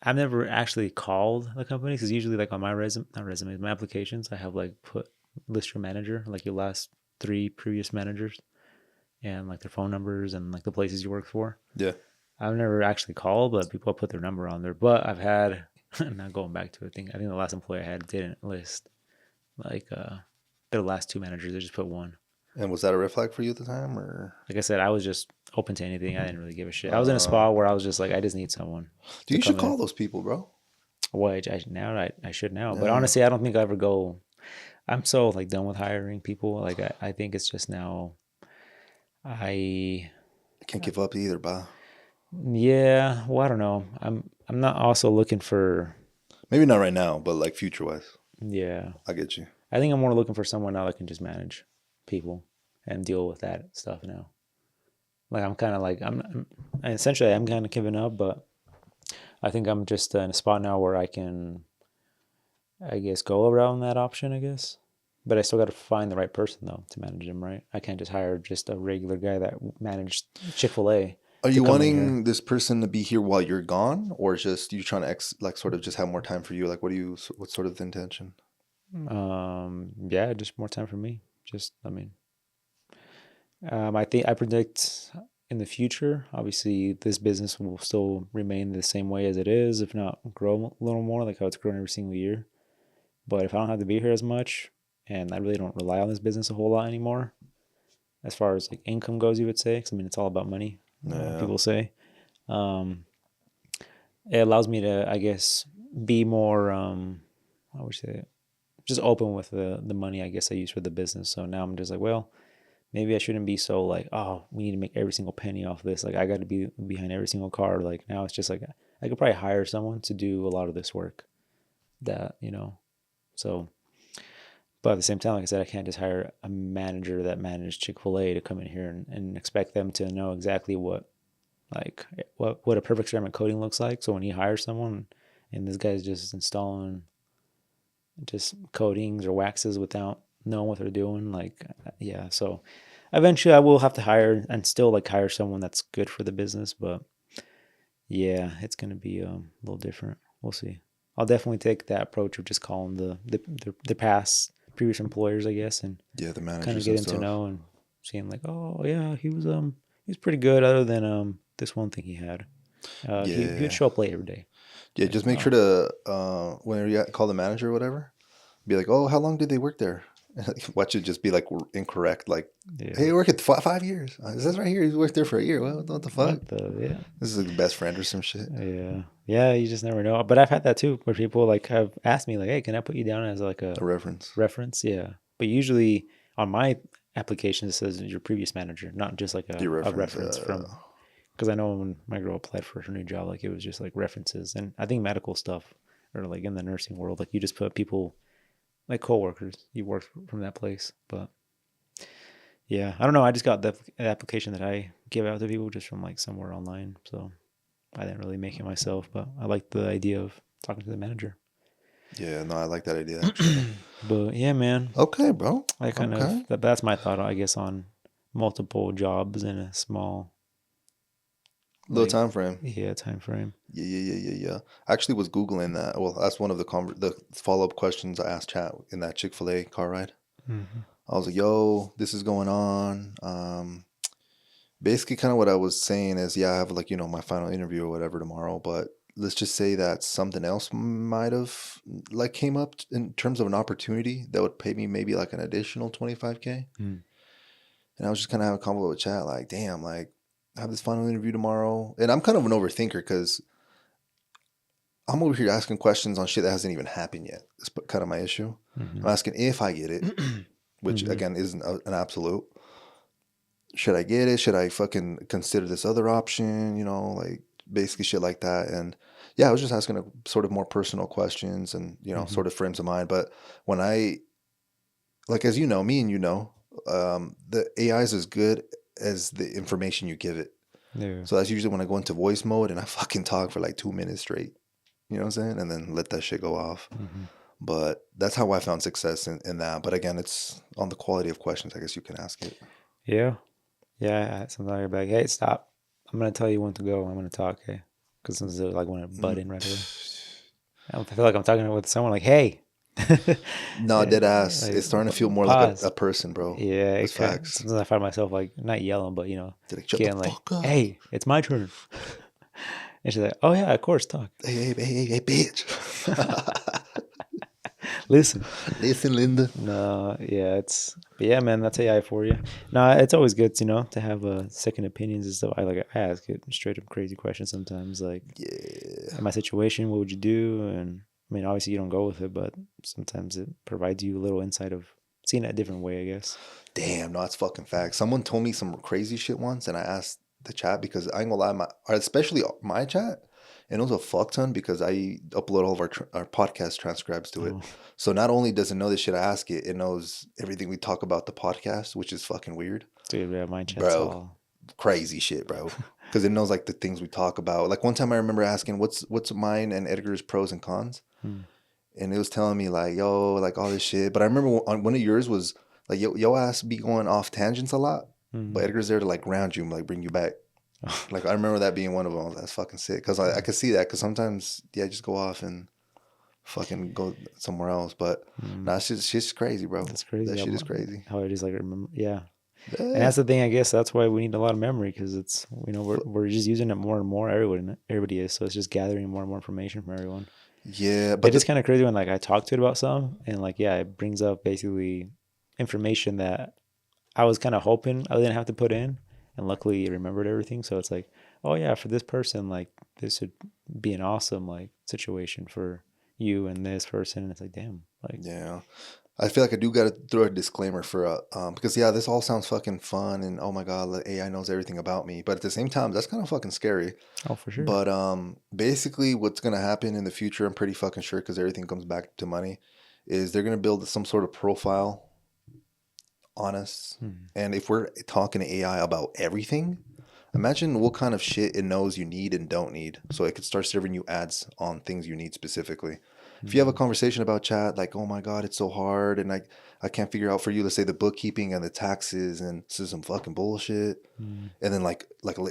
I've never actually called the company because usually like on my my applications, I have like put list your manager, like your last 3 previous managers and like their phone numbers and like the places you work for. Yeah. I've never actually called, but people put their number on there. But I've had, not going back to it, I think the last employee I had didn't list like their last 2 managers. They just put 1. And was that a red flag for you at the time, or? Like I said, I was just open to anything. I didn't really give a shit. I was in a spot where I was just like, I just need someone. Dude, you should call those people, bro. Well, I should now. But honestly, I don't think I ever go. I'm so like done with hiring people. Like I think it's just now. I can't give up either, bro. Yeah, well, I don't know. I'm not also looking for. Maybe not right now, but like future wise. Yeah, I get you. I think I'm more looking for someone now that can just manage people and deal with that stuff now. Like I'm kind of like I'm kind of giving up, but I think I'm just in a spot now where I can, I guess, go around that option, I guess. But I still got to find the right person though to manage them, right? I can't just hire just a regular guy that managed Chick-fil-A. Are you wanting this person to be here while you're gone, or just you trying to like sort of just have more time for you? Like, what's sort of the intention? Yeah, just more time for me. I predict in the future, obviously, this business will still remain the same way as it is, if not grow a little more, like how it's grown every single year. But if I don't have to be here as much, and I really don't rely on this business a whole lot anymore, as far as like income goes, you would say, because I mean it's all about money. People say, it allows me to, I guess, be more, I would say, just open with the money I guess I use for the business. So now I'm just like, well, maybe I shouldn't be so like, oh, we need to make every single penny off this. Like I got to be behind every single car. Like now it's just like I could probably hire someone to do a lot of this work. That so. But at the same time, like I said, I can't just hire a manager that managed Chick-fil-A to come in here and expect them to know exactly what a perfect ceramic coating looks like. So when you hire someone and this guy's just installing just coatings or waxes without knowing what they're doing, like, yeah. So eventually I will have to hire and still like hire someone that's good for the business. But yeah, it's going to be a little different. We'll see. I'll definitely take that approach of just calling the past previous employers, I guess, and the managers kind of getting to know and seeing like, oh yeah, he was pretty good. Other than this one thing he had, he would show up late every day. Yeah, just make sure to whenever you call the manager or whatever, be like, oh, how long did they work there? Watch it just be like incorrect, like, hey, work at 5 years. It says right here he's worked there for a year. Well, what the fuck? This is like the best friend or some shit. Yeah, you just never know. But I've had that too, where people like have asked me like, hey, can I put you down as like a reference? Yeah, but usually on my application it says your previous manager, not just like a reference from. Because I know when my girl applied for her new job, like it was just like references, and I think medical stuff or like in the nursing world, like you just put people like coworkers you work from that place. But yeah, I don't know. I just got the application that I give out to people just from like somewhere online, so I didn't really make it myself. But I like the idea of talking to the manager. Yeah, no, I like that idea actually. But yeah, man. Okay, bro. I kind of that's my thought, I guess, on multiple jobs in a small little time frame. Yeah, time frame. Yeah. I actually was Googling that. Well, that's one of the follow-up questions I asked chat in that Chick-fil-A car ride. Mm-hmm. I was like, yo, this is going on. Basically kind of what I was saying is, yeah, I have like, my final interview or whatever tomorrow, but let's just say that something else might have like came up in terms of an opportunity that would pay me maybe like an additional $25K. And I was just kind of having a convo with chat, like, damn, like I have this final interview tomorrow. And I'm kind of an overthinker because I'm over here asking questions on shit that hasn't even happened yet. That's kind of my issue. I'm asking if I get it, which again isn't an absolute. Should I get it? Should I fucking consider this other option? Like basically shit like that. And yeah, I was just asking a sort of more personal questions and, sort of frames of mind. But when I, like, as you know, me and the AI is as good as the information you give it. Yeah. So that's usually when I go into voice mode and I fucking talk for like 2 minutes straight. You know what I'm saying? And then let that shit go off. But that's how I found success in that. But again, it's on the quality of questions. I guess you can ask it. Yeah. Yeah. Sometimes you're like, hey, stop. I'm going to tell you when to go. I'm going to talk. Okay. Because sometimes I like want to butt in right away. I feel like I'm talking with someone like, hey. No, dead ass. Like, it's starting to feel more like a person, bro. Yeah. It's facts. Sometimes I find myself like, not yelling, but, getting like, hey, it's my turn. And she's like, oh, yeah, of course, talk. Hey, bitch. Listen, Linda. No, yeah, but yeah, man, that's AI for you. No, it's always good, to have second opinions and stuff. I ask it straight up crazy questions sometimes, like, yeah, in my situation, what would you do? And I mean, obviously you don't go with it, but sometimes it provides you a little insight of seeing it a different way, I guess. Damn, no, that's fucking fact. Someone told me some crazy shit once, and I asked the chat because I ain't gonna lie, especially my chat. And it was a fuck ton because I upload all of our podcast transcribes to it. So not only does it know the shit I ask it, it knows everything we talk about the podcast, which is fucking weird. Dude, yeah, my chat's all crazy shit, bro. Because it knows like the things we talk about. Like one time I remember asking, what's mine and Edgar's pros and cons? And it was telling me like, yo, like all this shit. But I remember one of yours was like, yo ass be going off tangents a lot. But Edgar's there to like ground you and like bring you back. Like I remember that being one of them. That's fucking sick because I could see that because sometimes just go off and fucking go somewhere else. But nah, shit's crazy, bro. That's crazy. That shit is crazy. How it is like remember, yeah. And that's the thing. I guess that's why we need a lot of memory because it's we're just using it more and more. Everybody is, so it's just gathering more and more information from everyone. Yeah, but it's kind of crazy when like I talk to it about something and like it brings up basically information that I was kind of hoping I didn't have to put in. And luckily, it remembered everything. So it's like, oh yeah, for this person, like this would be an awesome like situation for you and this person. And it's like, damn, like yeah. I feel like I do got to throw a disclaimer for because this all sounds fucking fun and oh my god, the AI knows everything about me. But at the same time, that's kind of fucking scary. Oh, for sure. But basically, what's gonna happen in the future, I'm pretty fucking sure, because everything comes back to money, is they're gonna build some sort of profile on us. And if we're talking to AI about everything, imagine what kind of shit it knows you need and don't need, so it could start serving you ads on things you need specifically. If you have a conversation about chat like, oh my god, it's so hard and I can't figure out for you, let's say the bookkeeping and the taxes, and this is some fucking bullshit, and then like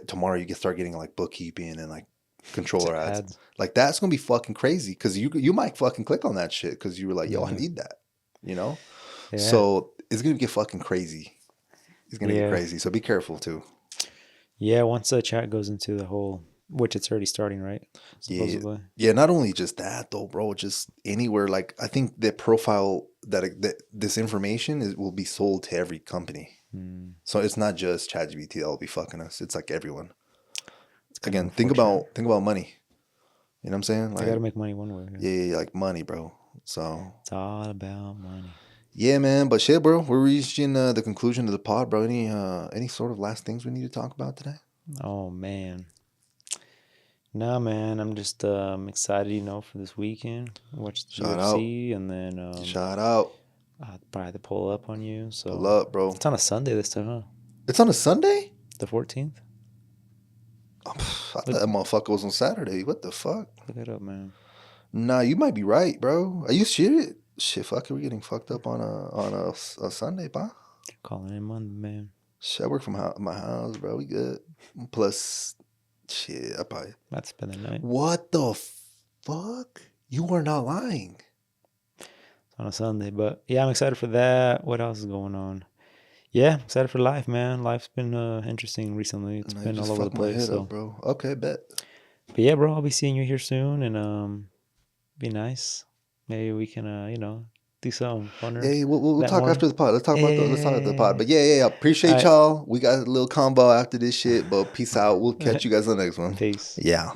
tomorrow you start getting like bookkeeping and like controller ads. Like that's gonna be fucking crazy because you might fucking click on that shit because you were like, yo, I need that, Yeah. So it's going to get fucking crazy. It's going to get crazy. So be careful too. Yeah. Once the chat goes into the whole, which it's already starting, right? Supposedly. Yeah. Not only just that though, bro, just anywhere. Like I think the profile that this information will be sold to every company. So it's not just ChatGPT that will be fucking us. It's like everyone. Again, think about money. You know what I'm saying? Like, I got to make money one way. Yeah, like money, bro. So it's all about money. Yeah, man, but shit, bro, we're reaching the conclusion of the pod, bro. Any sort of last things we need to talk about today? Oh man, Nah, man, I'm just excited, for this weekend. Watch the Shout UFC, out. and then Shout out. I'll probably have to pull up on you. Pull So up, bro. it's on a Sunday this time, huh? It's on a Sunday? The 14th? I thought that motherfucker was on Saturday. What the fuck? Look it up, man. Nah, you might be right, bro. Are you shit? Shit, fuck it. We're getting fucked up on a Sunday, pa? Calling in Monday, man. Shit, I work from my house, bro. We good. Plus, shit, I probably. Might spend the night. What the fuck? You are not lying. It's on a Sunday, but yeah, I'm excited for that. What else is going on? Yeah, excited for life, man. Life's been interesting recently. It's been all over the place. So, bro. Okay, bet. But yeah, bro, I'll be seeing you here soon, and be nice. Maybe we can, do something funner. Yeah, we'll talk after the pod. Let's talk after the pod. But yeah. Appreciate y'all. We got a little combo after this shit, but peace out. We'll catch you guys on the next one. Peace. Yeah.